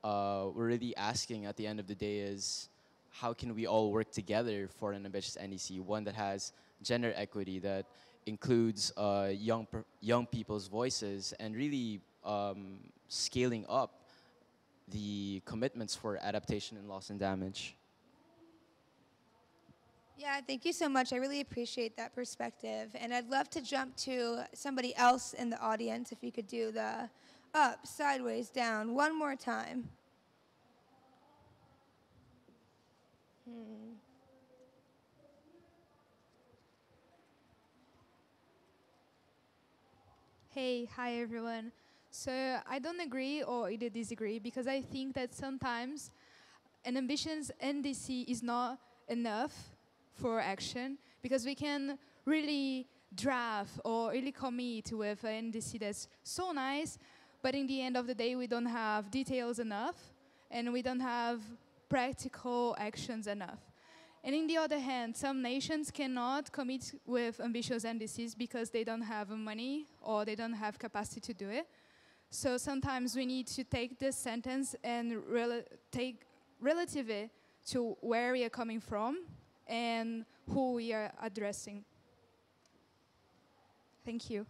we're really asking at the end of the day is, how can we all work together for an ambitious NDC, one that has gender equity, that includes young people's voices, and really scaling up the commitments for adaptation and loss and damage. Yeah, thank you so much. I really appreciate that perspective. And I'd love to jump to somebody else in the audience, if you could do the up, sideways, down, one more time. Hey, hi everyone. So I don't agree or either disagree, because I think that sometimes an ambitious NDC is not enough for action, because we can really draft or really commit with an NDC that's so nice, but in the end of the day we don't have details enough and we don't have practical actions enough. And in the other hand, some nations cannot commit with ambitious NDCs because they don't have money or they don't have capacity to do it. So sometimes we need to take this sentence and take relativity to where we are coming from and who we are addressing. Thank you.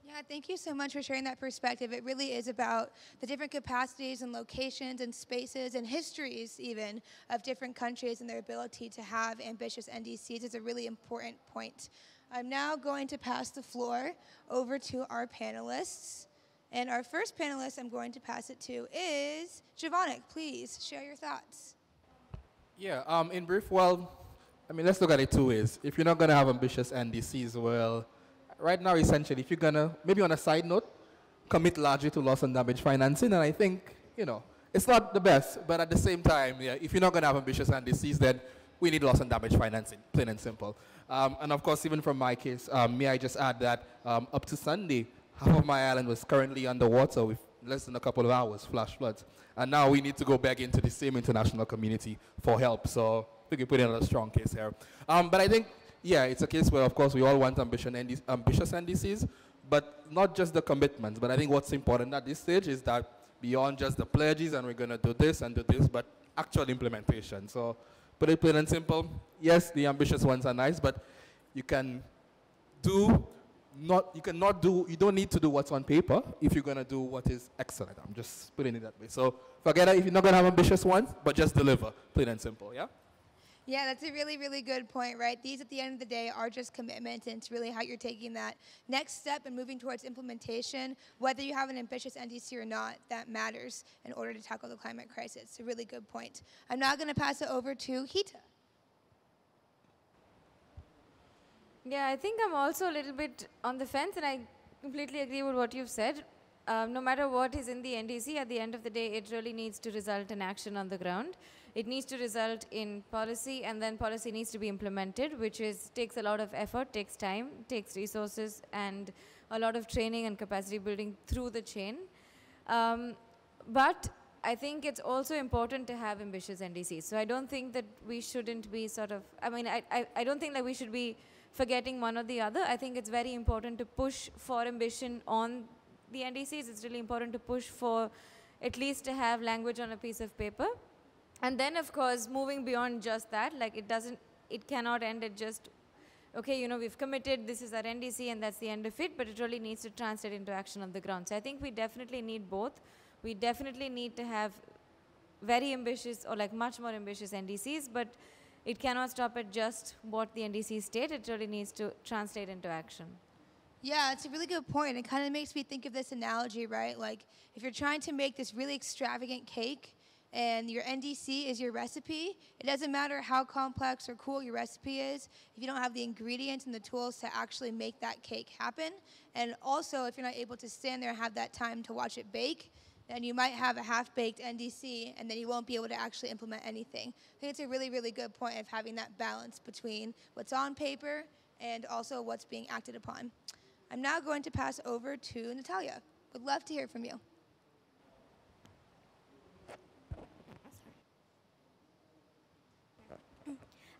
Yeah, thank you so much for sharing that perspective. It really is about the different capacities and locations and spaces and histories even of different countries and their ability to have ambitious NDCs is a really important point. I'm now going to pass the floor over to our panelists. And our first panelist I'm going to pass it to is Giovanni. Please share your thoughts. Yeah, in brief, well, I mean, let's look at it 2 ways. If you're not going to have ambitious NDCs, well, right now, essentially, if you're going to, maybe on a side note, commit largely to loss and damage financing, and I think, you know, It's not the best, but at the same time, yeah, if you're not going to have ambitious NDCs, then we need loss and damage financing, plain and simple. And of course, even from my case, may I just add that up to Sunday, half of my island was currently underwater with less than a couple of hours, flash floods. And now we need to go back into the same international community for help. So we can put in a strong case here. But I think, yeah, it's a case where, of course, we all want ambitious NDCs, but not just the commitments. But I think what's important at this stage is that beyond just the pledges and we're going to do this and do this, but actual implementation. So put it plain and simple, yes, the ambitious ones are nice, but you can do you don't need to do what's on paper if you're going to do what is excellent. I'm just putting it that way. So forget it if you're not going to have ambitious ones, but just deliver, plain and simple, yeah? Yeah, that's a really, really good point, right? These, at the end of the day, are just commitments, and it's really how you're taking that next step and moving towards implementation. Whether you have an ambitious NDC or not, that matters in order to tackle the climate crisis. It's a really good point. I'm now going to pass it over to Heeta. Yeah, I think I'm also a little bit on the fence, and I completely agree with what you've said. No matter what is in the NDC, at the end of the day, it really needs to result in action on the ground. It needs to result in policy, and then policy needs to be implemented, which takes a lot of effort, takes time, takes resources, and a lot of training and capacity building through the chain. But I think it's also important to have ambitious NDCs. So I don't think that we shouldn't be I don't think that we should be forgetting one or the other. I think it's very important to push for ambition on the NDCs. It's really important to push for at least to have language on a piece of paper. And then, of course, moving beyond just that, like it cannot end at just, okay, we've committed, this is our NDC, and that's the end of it, but it really needs to translate into action on the ground. So I think we definitely need both. We definitely need to have very ambitious or much more ambitious NDCs, but it cannot stop at just what the NDCs state. It really needs to translate into action. Yeah, it's a really good point. It kind of makes me think of this analogy, right? Like, if you're trying to make this really extravagant cake, and your NDC is your recipe, it doesn't matter how complex or cool your recipe is if you don't have the ingredients and the tools to actually make that cake happen. And also, if you're not able to stand there and have that time to watch it bake, then you might have a half-baked NDC, and then you won't be able to actually implement anything. I think it's a really, really good point of having that balance between what's on paper and also what's being acted upon. I'm now going to pass over to Nathalia. Would love to hear from you.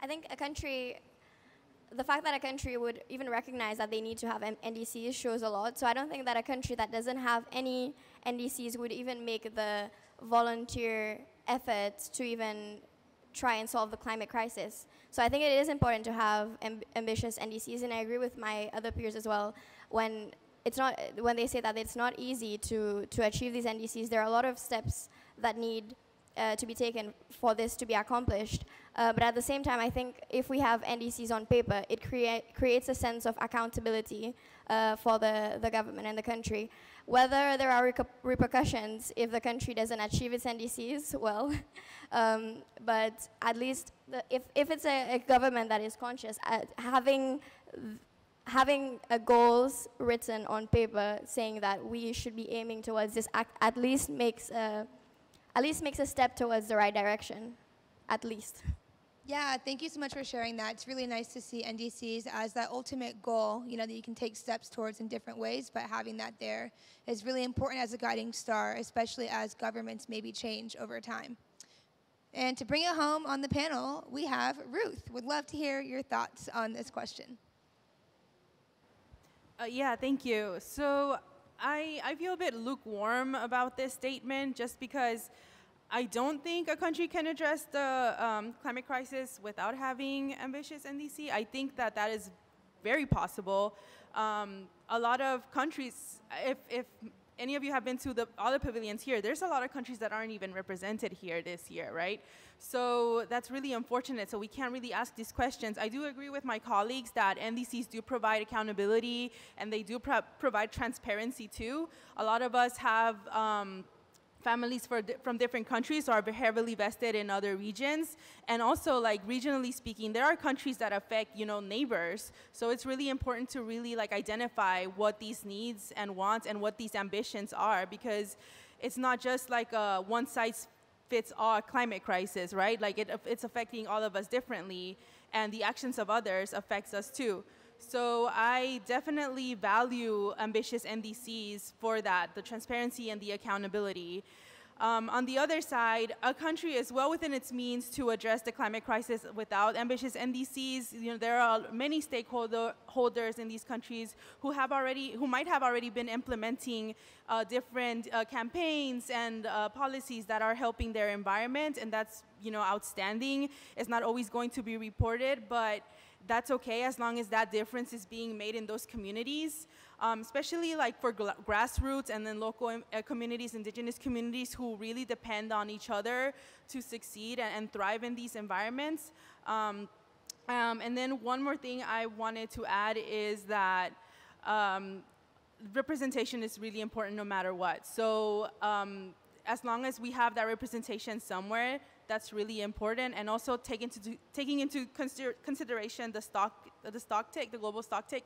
I think the fact that a country would even recognize that they need to have NDCs shows a lot. So I don't think that a country that doesn't have any NDCs would even make the volunteer efforts to even try and solve the climate crisis. So I think it is important to have ambitious NDCs, and I agree with my other peers as well. When they say that it's not easy to achieve these NDCs, there are a lot of steps that need to be taken for this to be accomplished. But at the same time, I think if we have NDCs on paper, it creates a sense of accountability for the government and the country. Whether there are repercussions if the country doesn't achieve its NDCs, well, but at least if it's a government that is conscious, having goals written on paper saying that we should be aiming towards this at least makes a step towards the right direction, at least. Yeah, thank you so much for sharing that. It's really nice to see NDCs as that ultimate goal, that you can take steps towards in different ways, but having that there is really important as a guiding star, especially as governments maybe change over time. And to bring it home on the panel, we have Ruth. Would love to hear your thoughts on this question. Yeah, thank you. So I feel a bit lukewarm about this statement just because I don't think a country can address the climate crisis without having ambitious NDC. I think that is very possible. A lot of countries, if any of you have been to all the pavilions here, there's a lot of countries that aren't even represented here this year, right? So that's really unfortunate. So we can't really ask these questions. I do agree with my colleagues that NDCs do provide accountability and they do provide transparency too. A lot of us have families from different countries are heavily vested in other regions. And also, regionally speaking, there are countries that affect, neighbors. So it's really important to really, identify what these needs and wants and what these ambitions are, because it's not just like a one-size-fits-all climate crisis, right? Like it's affecting all of us differently, and the actions of others affects us too. So I definitely value ambitious NDCs for that, the transparency and the accountability. On the other side, a country is well within its means to address the climate crisis without ambitious NDCs. You know, there are many stakeholders in these countries who might have already been implementing different campaigns and policies that are helping their environment, and that's, you know, outstanding. It's not always going to be reported, but that's okay as long as that difference is being made in those communities, especially like for grassroots and then local communities, indigenous communities who really depend on each other to succeed and thrive in these environments. And then one more thing I wanted to add is that representation is really important no matter what. So as long as we have that representation somewhere, that's really important, and also taking into consideration the global stock take.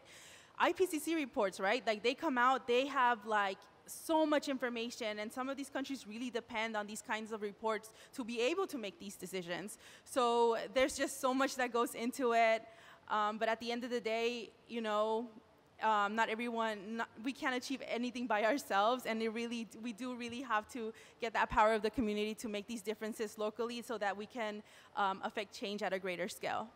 IPCC reports, right? Like they come out, they have like so much information, and some of these countries really depend on these kinds of reports to be able to make these decisions. So there's just so much that goes into it. But at the end of the day, you know, we can't achieve anything by ourselves, and we do really have to get that power of the community to make these differences locally so that we can affect change at a greater scale.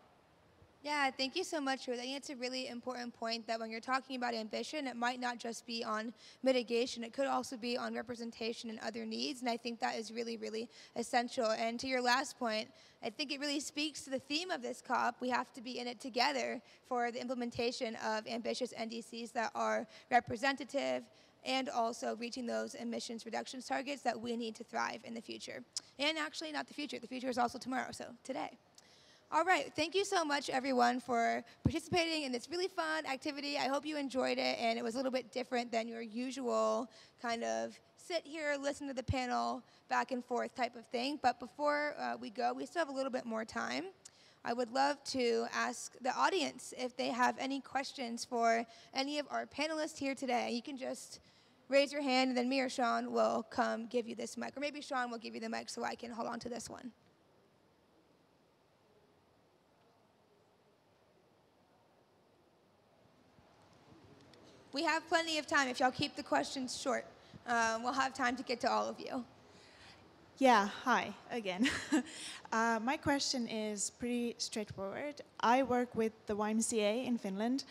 Yeah, thank you so much, Ruth. I think it's a really important point that when you're talking about ambition, it might not just be on mitigation. It could also be on representation and other needs, and I think that is really, really essential. And to your last point, I think it really speaks to the theme of this COP. We have to be in it together for the implementation of ambitious NDCs that are representative and also reaching those emissions reductions targets that we need to thrive in the future. And actually, not the future. The future is also tomorrow, so today. All right, thank you so much, everyone, for participating in this really fun activity. I hope you enjoyed it, and it was a little bit different than your usual kind of sit here, listen to the panel, back and forth type of thing. But before we go, we still have a little bit more time. I would love to ask the audience if they have any questions for any of our panelists here today. You can just raise your hand, and then me or Sean will come give you this mic. Or maybe Sean will give you the mic so I can hold on to this one. We have plenty of time. If y'all keep the questions short, we'll have time to get to all of you. Yeah, hi again. My question is pretty straightforward. I work with the YMCA in Finland,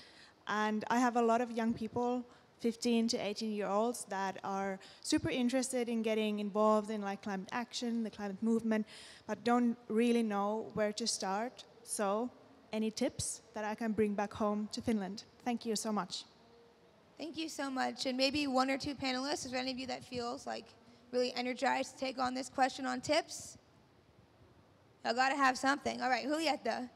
and I have a lot of young people, 15 to 18-year-olds, that are super interested in getting involved in like climate action, the climate movement, but don't really know where to start. So, any tips that I can bring back home to Finland? Thank you so much. Thank you so much. And maybe one or two panelists, is there any of you that feels like really energized to take on this question on tips? Y'all gotta have something. All right, Julieta.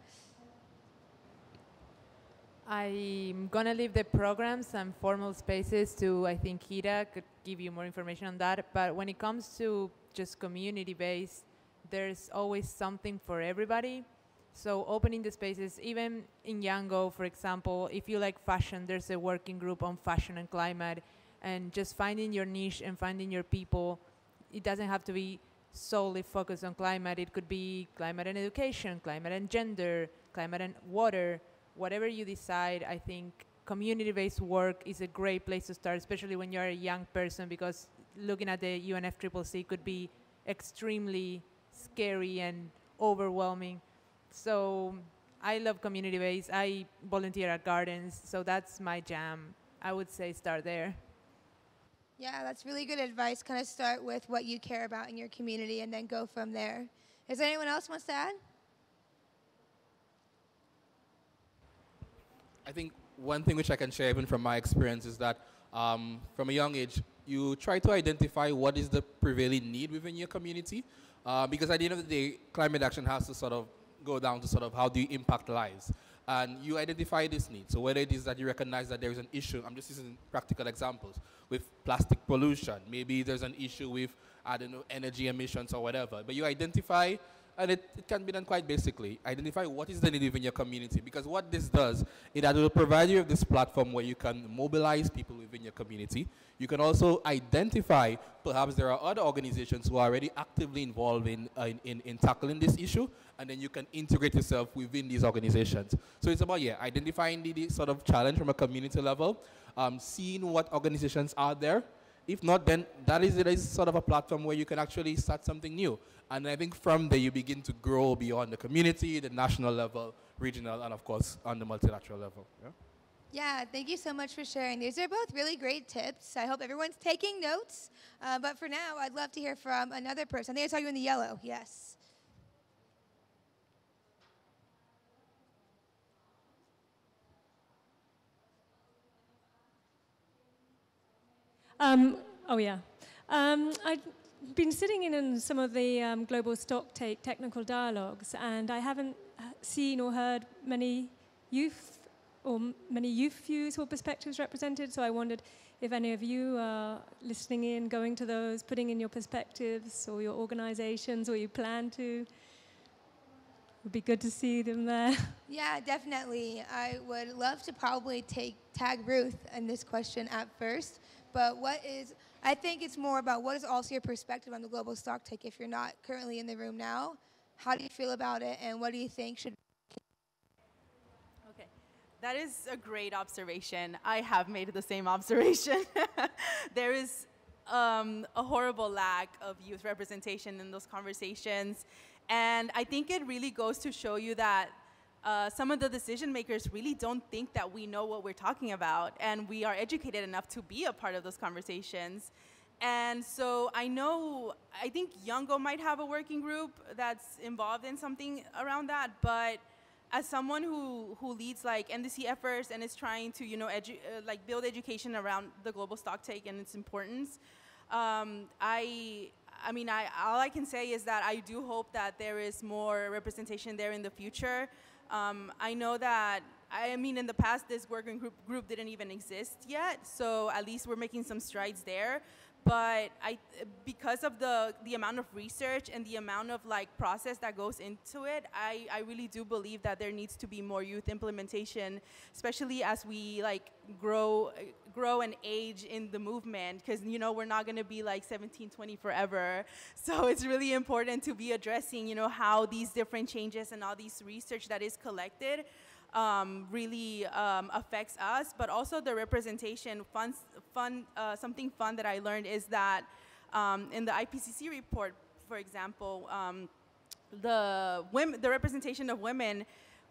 I'm gonna leave the programs and formal spaces to, I think Heeta could give you more information on that. But when it comes to just community-based, there's always something for everybody. So opening the spaces, even in Yango, for example, if you like fashion, there's a working group on fashion and climate, and just finding your niche and finding your people. It doesn't have to be solely focused on climate. It could be climate and education, climate and gender, climate and water. Whatever you decide, I think community-based work is a great place to start, especially when you're a young person, because looking at the UNFCCC could be extremely scary and overwhelming. So I love community-based. I volunteer at gardens, so that's my jam. I would say start there. Yeah, that's really good advice. Kind of start with what you care about in your community and then go from there. Is there anyone else wants to add? I think one thing which I can share even from my experience is that from a young age, you try to identify what is the prevailing need within your community. Because at the end of the day, climate action has to sort of go down to sort of how do you impact lives. And you identify this need. So whether it is that you recognize that there is an issue, I'm just using practical examples, with plastic pollution. Maybe there's an issue with, I don't know, energy emissions or whatever. But you identify And it can be done quite basically. Identify what is the need within your community, because what this does is that it will provide you with this platform where you can mobilize people within your community. You can also identify perhaps there are other organizations who are already actively involved in tackling this issue, and then you can integrate yourself within these organizations. So it's about, yeah, identifying the sort of challenge from a community level, seeing what organizations are there. If not, then that is sort of a platform where you can actually start something new. And I think from there you begin to grow beyond the community, the national level, regional, and of course on the multilateral level. Yeah? Yeah, thank you so much for sharing. These are both really great tips. I hope everyone's taking notes. But for now, I'd love to hear from another person. I think I saw you in the yellow. Yes. Oh yeah. I've been sitting in some of the global stocktake technical dialogues, and I haven't seen or heard many youth views or perspectives represented. So I wondered if any of you are listening in, going to those, putting in your perspectives or your organizations, or you plan to. It would be good to see them there. Yeah, definitely. I would love to probably tag Ruth in this question at first. But I think it's more about what is also your perspective on the global stocktake if you're not currently in the room now. How do you feel about it, and what do you think should? Okay, that is a great observation. I have made the same observation. There is a horrible lack of youth representation in those conversations. And I think it really goes to show you that some of the decision makers really don't think that we know what we're talking about, and we are educated enough to be a part of those conversations. And so I think Youngo might have a working group that's involved in something around that, but as someone who leads like NDC efforts and is trying to build education around the global stocktake and its importance, all I can say is that I do hope that there is more representation there in the future. I know that, in the past, this working group didn't even exist yet, so at least we're making some strides there. But because of the amount of research and the amount of process that goes into it, I really do believe that there needs to be more youth implementation, especially as we grow and age in the movement, because we're not going to be 17, 20 forever. So it's really important to be addressing how these different changes and all these research that is collected really affects us, but also the representation. Something fun that I learned is that in the IPCC report, for example, the representation of women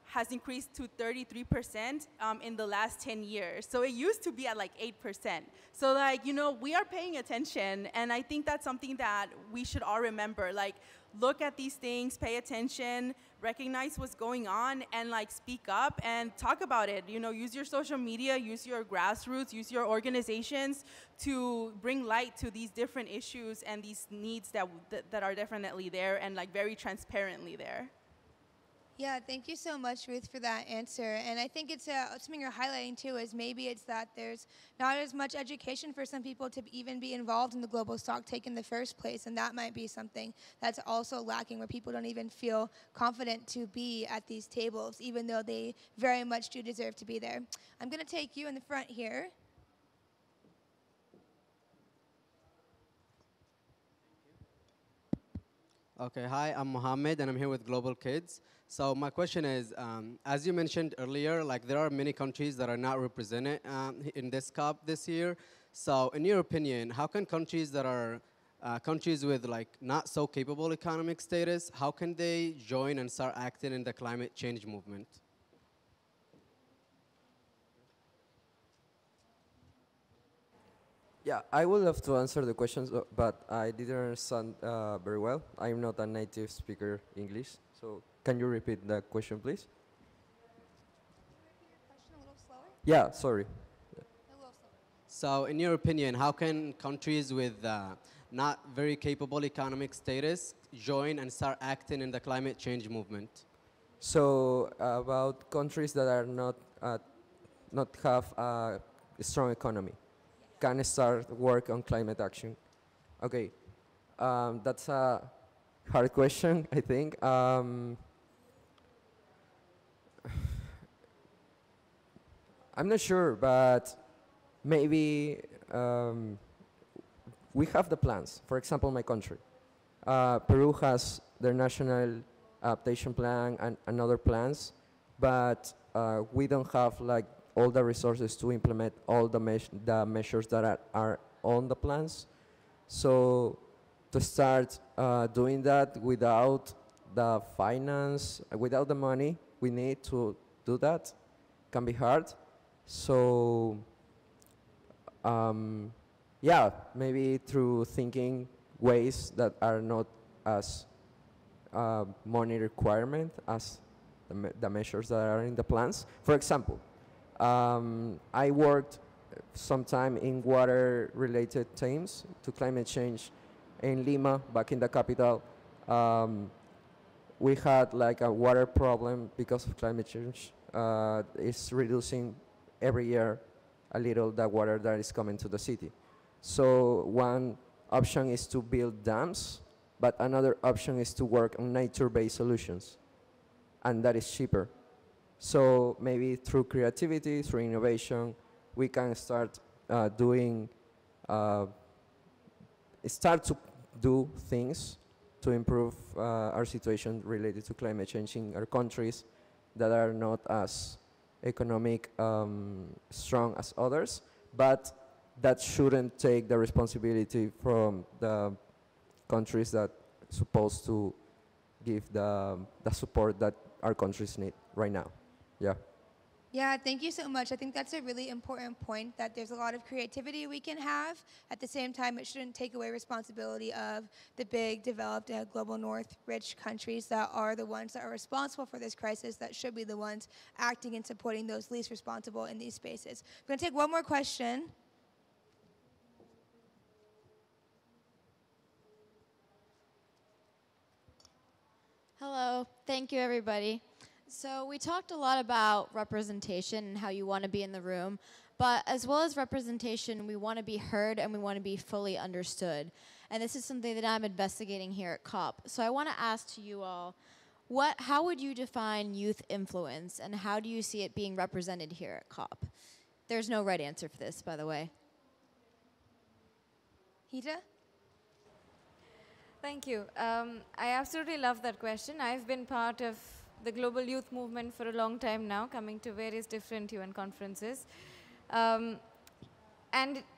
has increased to 33% in the last 10 years. So it used to be at 8%. So we are paying attention, and I think that's something that we should all remember. Look at these things, pay attention, recognize what's going on, and speak up and talk about it. Use your social media, use your grassroots, use your organizations to bring light to these different issues and these needs that are definitely there and very transparently there. Yeah, thank you so much, Ruth, for that answer. And I think it's something you're highlighting, too, is maybe it's that there's not as much education for some people to even be involved in the global stocktake in the first place. And that might be something that's also lacking, where people don't even feel confident to be at these tables, even though they very much do deserve to be there. I'm going to take you in the front here. Okay, hi, I'm Mohammed, and I'm here with Global Kids. So my question is, as you mentioned earlier, there are many countries that are not represented in this COP this year. So in your opinion, how can countries that are countries with not so capable economic status, how can they join and start acting in the climate change movement? Yeah, I would love to answer the questions, but I didn't understand very well. I'm not a native speaker English, so can you repeat the question, please? Yeah, sorry. So in your opinion, how can countries with not very capable economic status join and start acting in the climate change movement? So about countries that are not have a strong economy can start work on climate action. Okay, that's a hard question, I think. I'm not sure, but maybe we have the plans. For example, my country. Peru has their national adaptation plan and other plans, but we don't have like all the resources to implement all the measures that are on the plans. So to start doing that without the finance, without the money we need to do that, can be hard. So yeah, maybe through thinking ways that are not as money requirement as the measures that are in the plans. For example, I worked sometime in water-related teams to climate change in Lima, back in the capital. We had like a water problem because of climate change. It's reducing every year a little the water that is coming to the city. So one option is to build dams, but another option is to work on nature-based solutions, and that is cheaper. So maybe through creativity, through innovation, we can start start to do things to improve our situation related to climate change in our countries that are not as economic strong as others, but that shouldn't take the responsibility from the countries that are supposed to give the support that our countries need right now. Yeah. Yeah, thank you so much. I think that's a really important point, that there's a lot of creativity we can have. At the same time, it shouldn't take away responsibility of the big, developed, global north rich countries that are the ones that are responsible for this crisis, that should be the ones acting and supporting those least responsible in these spaces. We're going to take one more question. Hello, thank you everybody. So we talked a lot about representation and how you want to be in the room, but as well as representation, we want to be heard and we want to be fully understood. And this is something that I'm investigating here at COP. So I want to ask to you all, how would you define youth influence, and how do you see it being represented here at COP? There's no right answer for this, by the way. Heeta? Thank you. I absolutely love that question. I've been part of the global youth movement for a long time now, coming to various different UN conferences. And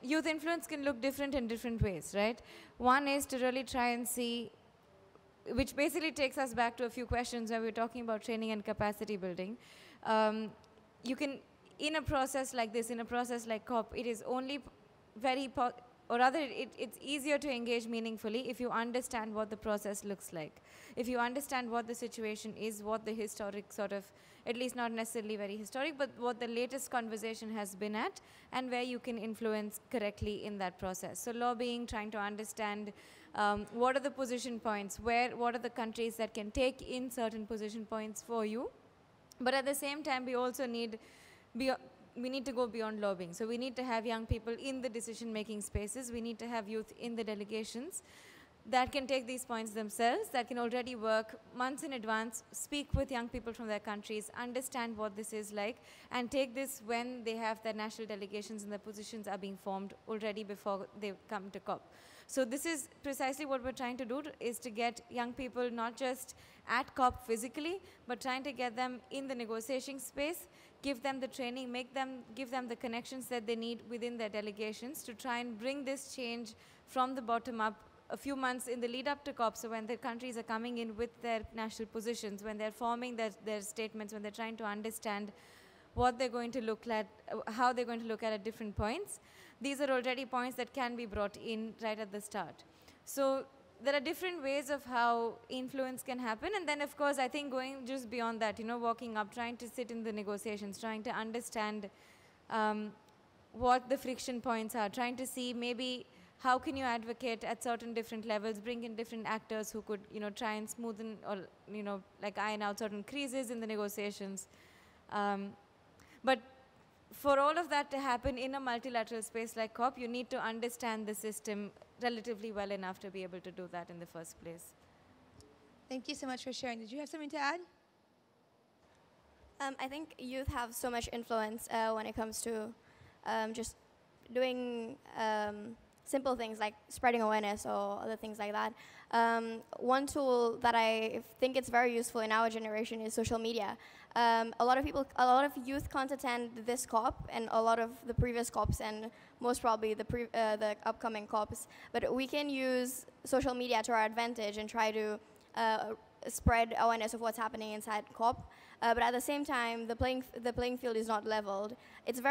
youth influence can look different in different ways, right? One is to really try and see, which basically takes us back to a few questions where we're talking about training and capacity building. You can, in a process like this, in a process like COP, it is only or rather it's easier to engage meaningfully if you understand what the process looks like. If you understand what the situation is, what the historic sort of, at least not necessarily very historic, but what the latest conversation has been at, and where you can influence correctly in that process. So lobbying, trying to understand what are the position points, what are the countries that can take in certain position points for you. But at the same time, we also need to go beyond lobbying. So we need to have young people in the decision-making spaces. We need to have youth in the delegations that can take these points themselves, that can already work months in advance, speak with young people from their countries, understand what this is like, and take this when they have their national delegations and their positions are being formed already before they come to COP. So this is precisely what we're trying to do, is to get young people not just at COP physically, but trying to get them in the negotiation space, give them the training, give them the connections that they need within their delegations to try and bring this change from the bottom up a few months in the lead up to COP. So when the countries are coming in with their national positions, when they're forming their statements, when they're trying to understand what they're going to look at, how they're going to look at different points, these are already points that can be brought in right at the start. So there are different ways of how influence can happen. And then, of course, I think going just beyond that, walking up, trying to sit in the negotiations, trying to understand what the friction points are, trying to see maybe how can you advocate at certain different levels, bring in different actors who could, try and smoothen or, like iron out certain creases in the negotiations. But for all of that to happen in a multilateral space like COP, you need to understand the system relatively well enough to be able to do that in the first place. Thank you so much for sharing. Did you have something to add? I think youth have so much influence when it comes to just doing simple things like spreading awareness or other things like that. One tool that I think it's very useful in our generation is social media. A lot of youth can't attend this COP and a lot of the previous COPs and most probably the upcoming COPs. But we can use social media to our advantage and try to spread awareness of what's happening inside COP. But at the same time, the playing field is not leveled. It's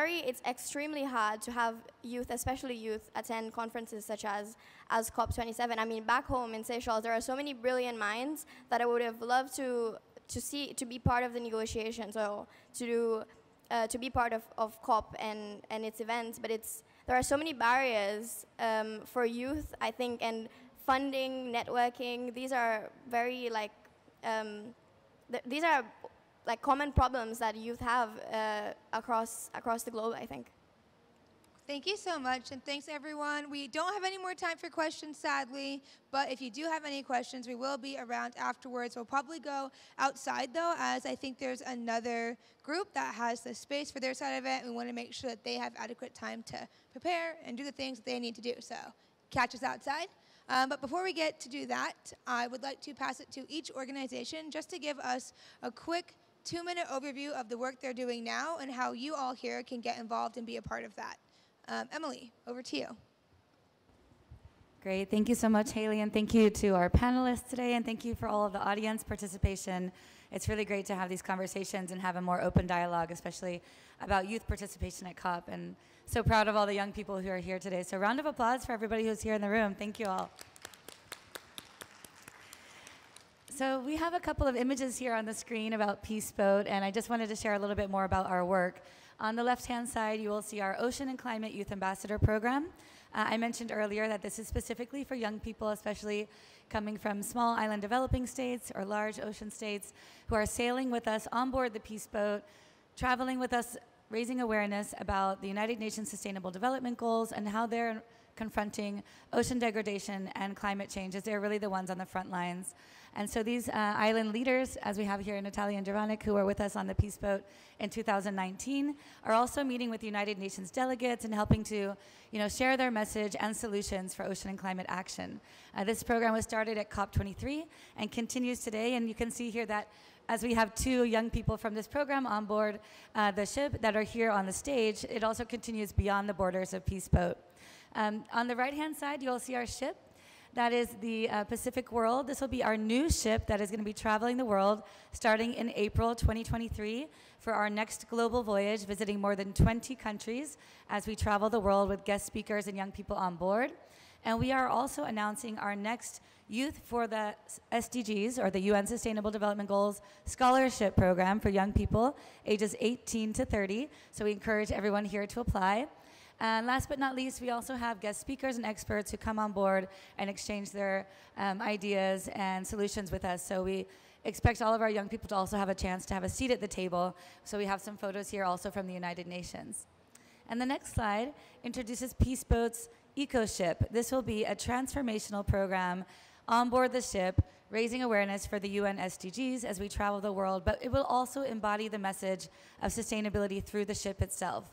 extremely hard to have youth, especially youth, attend conferences such as COP27. I mean, back home in Seychelles, there are so many brilliant minds that I would have loved to be part of the negotiations or to be part of COP and its events. But there are so many barriers for youth, I think, and funding, networking. These are very these are common problems that youth have across the globe, I think. Thank you so much, and thanks everyone. We don't have any more time for questions, sadly, but if you do have any questions, we will be around afterwards. We'll probably go outside, though, as I think there's another group that has the space for their side of it. We want to make sure that they have adequate time to prepare and do the things that they need to do, so catch us outside. But before we get to do that, I would like to pass it to each organization just to give us a quick 2-minute overview of the work they're doing now and how you all here can get involved and be a part of that. Emily, over to you. Great. Thank you so much, Hailey, and thank you to our panelists today, and thank you for all of the audience participation. It's really great to have these conversations and have a more open dialogue, especially about youth participation at COP, and so proud of all the young people who are here today. So round of applause for everybody who's here in the room. Thank you all. So we have a couple of images here on the screen about Peace Boat, and I just wanted to share a little bit more about our work. On the left-hand side, you will see our Ocean and Climate Youth Ambassador Program. I mentioned earlier that this is specifically for young people, especially coming from small island developing states or large ocean states, who are sailing with us on board the Peace Boat, traveling with us, raising awareness about the United Nations Sustainable Development Goals and how they're confronting ocean degradation and climate change, as they're really the ones on the front lines. And so these island leaders, as we have here Nathalia and Giovannik, who were with us on the Peace Boat in 2019, are also meeting with United Nations delegates and helping to share their message and solutions for ocean and climate action. This program was started at COP23 and continues today, and you can see here that as we have 2 young people from this program on board the ship that are here on the stage, it also continues beyond the borders of Peace Boat. On the right-hand side, you'll see our ship. That is the Pacific World. This will be our new ship that is going to be traveling the world starting in April 2023 for our next global voyage, visiting more than 20 countries as we travel the world with guest speakers and young people on board. And we are also announcing our next Youth for the SDGs, or the UN Sustainable Development Goals scholarship program for young people ages 18 to 30. So we encourage everyone here to apply. And last but not least, we also have guest speakers and experts who come on board and exchange their ideas and solutions with us. So we expect all of our young people to also have a chance to have a seat at the table. So we have some photos here also from the United Nations. And the next slide introduces Peace Boat's EcoShip. This will be a transformational program on board the ship, raising awareness for the UN SDGs as we travel the world, but it will also embody the message of sustainability through the ship itself.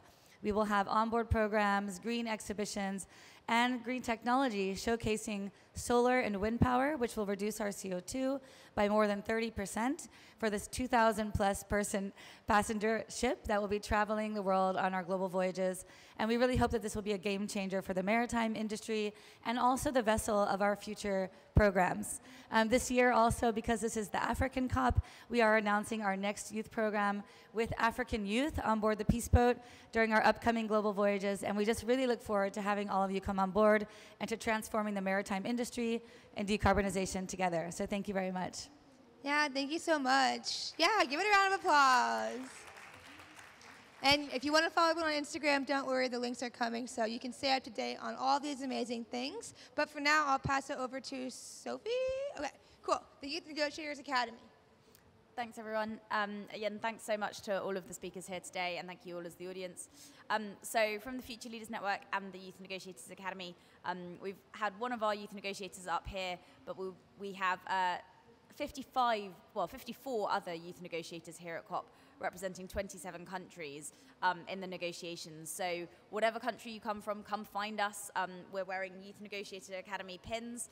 We will have onboard programs, green exhibitions, and green technology showcasing solar and wind power, which will reduce our CO2 by more than 30% for this 2,000+ person passenger ship that will be traveling the world on our global voyages. And we really hope that this will be a game changer for the maritime industry and also the vessel of our future programs. This year also, because this is the African COP, we are announcing our next youth program with African youth on board the Peace Boat during our upcoming global voyages. And we just really look forward to having all of you come on board and to transforming the maritime industry and decarbonization together. So thank you very much. Yeah, thank you so much. Yeah, give it a round of applause. And if you want to follow everyone on Instagram, don't worry, the links are coming, so you can stay up to date on all these amazing things. But for now, I'll pass it over to Sophie. Okay, cool. The Youth Negotiators Academy. Thanks, everyone. Again, thanks so much to all of the speakers here today, and thank you all as the audience. So from the Future Leaders Network and the Youth Negotiators Academy, we've had one of our youth negotiators up here, but we have 54 other youth negotiators here at COP, representing 27 countries in the negotiations. So whatever country you come from, come find us. We're wearing Youth Negotiator Academy pins.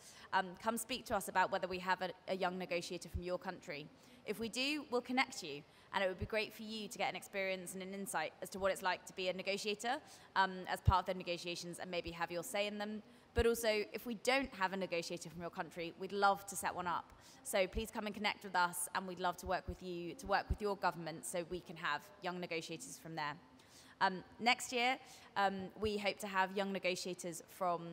Come speak to us about whether we have a young negotiator from your country. If we do, we'll connect you. And it would be great for you to get an experience and an insight as to what it's like to be a negotiator as part of the negotiations and maybe have your say in them. But also, if we don't have a negotiator from your country, we'd love to set one up. So please come and connect with us, and we'd love to work with you, to work with your government so we can have young negotiators from there. Next year, we hope to have young negotiators from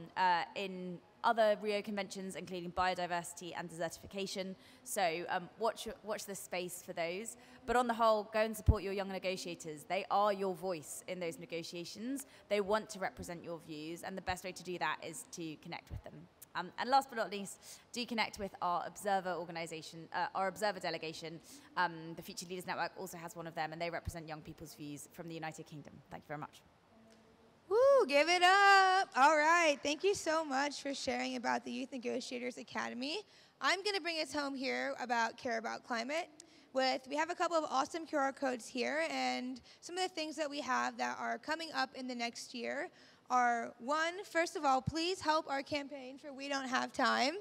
in other Rio conventions, including biodiversity and desertification. So watch this space for those. But on the whole, go and support your young negotiators. They are your voice in those negotiations. They want to represent your views, and the best way to do that is to connect with them. And last but not least, do connect with our observer organization, our observer delegation. The Future Leaders Network also has one of them, and they represent young people's views from the United Kingdom. Thank you very much. Woo, give it up. All right, thank you so much for sharing about the Youth Negotiators Academy. I'm gonna bring us home here about Care About Climate. We have a couple of awesome QR codes here, and some of the things that we have that are coming up in the next year are, one, first of all, please help our campaign for We Don't Have Time.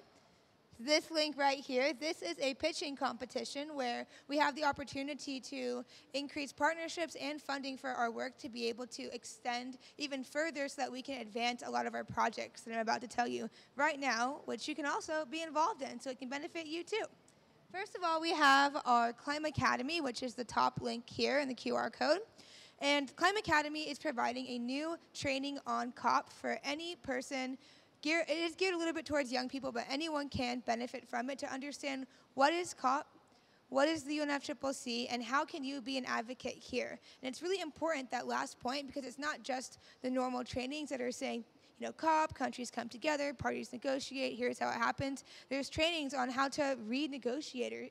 This link right here, this is a pitching competition where we have the opportunity to increase partnerships and funding for our work to be able to extend even further so that we can advance a lot of our projects that I'm about to tell you right now, which you can also be involved in, so it can benefit you too. First of all, we have our Climate Academy, which is the top link here in the QR code. And Climate Academy is providing a new training on COP for any person. It is geared a little bit towards young people, but anyone can benefit from it to understand what is COP, what is the UNFCCC, and how can you be an advocate here. And it's really important, that last point, because it's not just the normal trainings that are saying, you know, COP, countries come together, parties negotiate, here's how it happens. There's trainings on how to read negotiation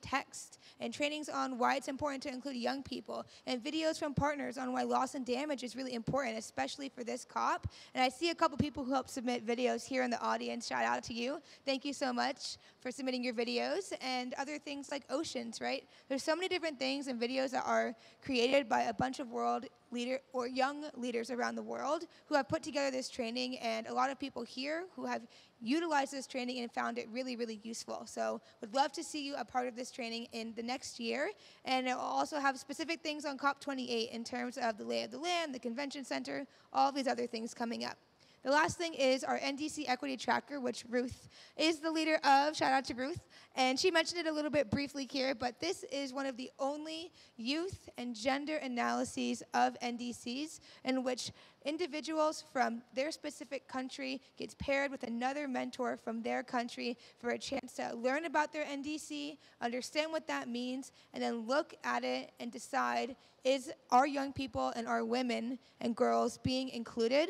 text, and trainings on why it's important to include young people, and videos from partners on why loss and damage is really important, especially for this COP. And I see a couple people who helped submit videos here in the audience. Shout out to you. Thank you so much for submitting your videos, and other things like oceans, right? There's so many different things and videos that are created by a bunch of young leaders around the world who have put together this training, and a lot of people here who have utilized this training and found it really, really useful. So would love to see you a part of this training in the next year. And it will also have specific things on COP28 in terms of the lay of the land, the convention center, all these other things coming up. The last thing is our NDC Equity Tracker, which Ruth is the leader of. Shout out to Ruth. And she mentioned it a little bit briefly here, but this is one of the only youth and gender analyses of NDCs in which individuals from their specific country gets paired with another mentor from their country for a chance to learn about their NDC, understand what that means, and then look at it and decide, is our young people and our women and girls being included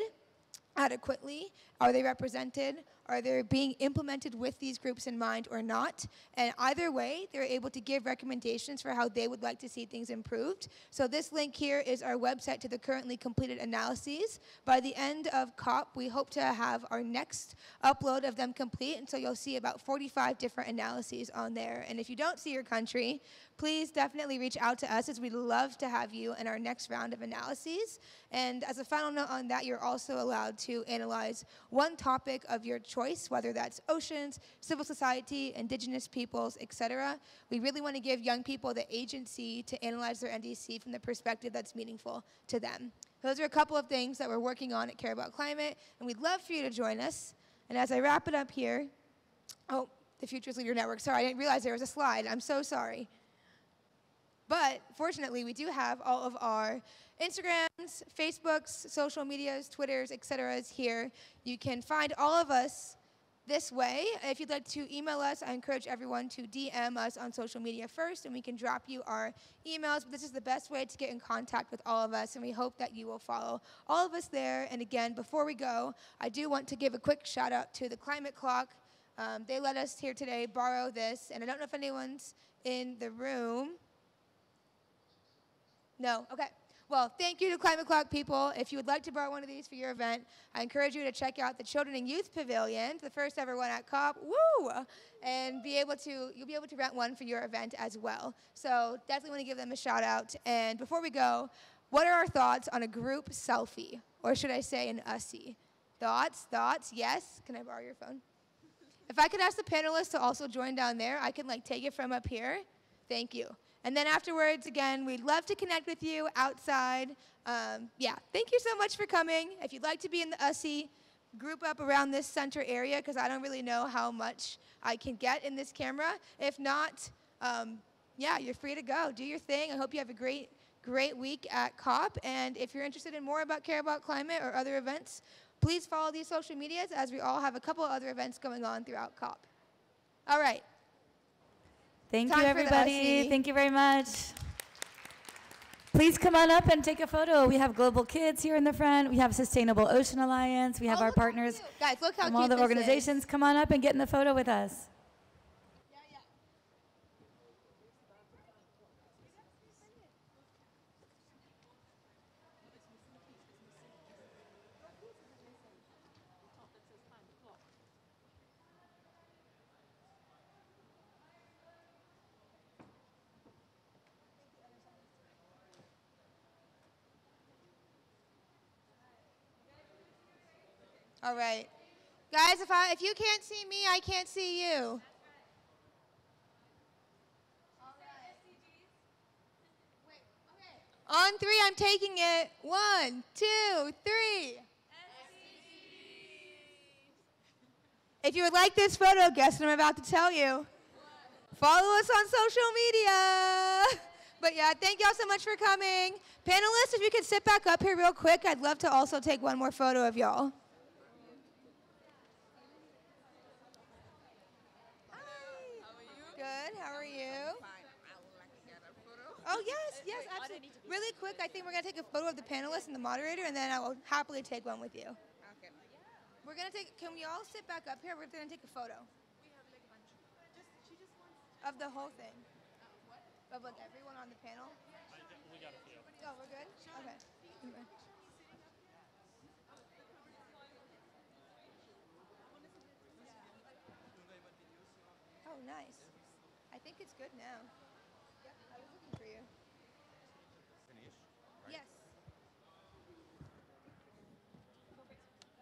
adequately? Are they represented? Are they being implemented with these groups in mind or not? And either way, they're able to give recommendations for how they would like to see things improved. So this link here is our website to the currently completed analyses. By the end of COP, we hope to have our next upload of them complete, and so you'll see about 45 different analyses on there. And if you don't see your country, please definitely reach out to us, as we'd love to have you in our next round of analyses. And as a final note on that, you're also allowed to analyze one topic of your choice, whether that's oceans, civil society, indigenous peoples, etc. We really want to give young people the agency to analyze their NDC from the perspective that's meaningful to them. Those are a couple of things that we're working on at Care About Climate, and we'd love for you to join us. And as I wrap it up here, oh, the Futures Leader Network. Sorry, I didn't realize there was a slide. I'm so sorry. But fortunately, we do have all of our Instagrams, Facebooks, social medias, Twitters, etc. here. You can find all of us this way. If you'd like to email us, I encourage everyone to DM us on social media first, and we can drop you our emails. But this is the best way to get in contact with all of us, and we hope that you will follow all of us there. And again, before we go, I do want to give a quick shout out to the Climate Clock. They let us here today borrow this, and I don't know if anyone's in the room. No? Okay. Well, thank you to Climate Clock people. If you would like to borrow one of these for your event, I encourage you to check out the Children and Youth Pavilion, the first ever one at COP. Woo! And you'll be able to rent one for your event as well. So definitely want to give them a shout out. And before we go, what are our thoughts on a group selfie? Or should I say an ussie? Thoughts? Yes? Can I borrow your phone? If I could ask the panelists to also join down there, I can take it from up here. Thank you. And then afterwards, again, we'd love to connect with you outside. Yeah, thank you so much for coming. If you'd like to be in the USSI, group up around this center area because I don't really know how much I can get in this camera. If not, yeah, you're free to go. Do your thing. I hope you have a great week at COP. And if you're interested in more about Care About Climate or other events, please follow these social medias as we all have a couple other events going on throughout COP. All right. Thank you, everybody. Thank you very much. Please come on up and take a photo. We have Global Kids here in the front. We have Sustainable Ocean Alliance. We have our partners Guys, look how from cute all the this organizations. is. Come on up and get in the photo with us. All right. Guys, if you can't see me, I can't see you. On three, I'm taking it. 1, 2, 3. If you would like this photo, guess what I'm about to tell you. Follow us on social media. But yeah, thank y'all so much for coming. Panelists, if you could sit back up here real quick, I'd love to also take one more photo of y'all. Good. How are you? Oh, yes, absolutely. Really quick, I think we're going to take a photo of the panelists and the moderator, and then I will happily take one with you. Okay. We're going to can we all sit back up here? We're going to take a photo. We have a bunch. She just wants. Of the whole thing. What? Of everyone on the panel? We got a few. Oh, we're good? Okay. Oh, nice. I think it's good now.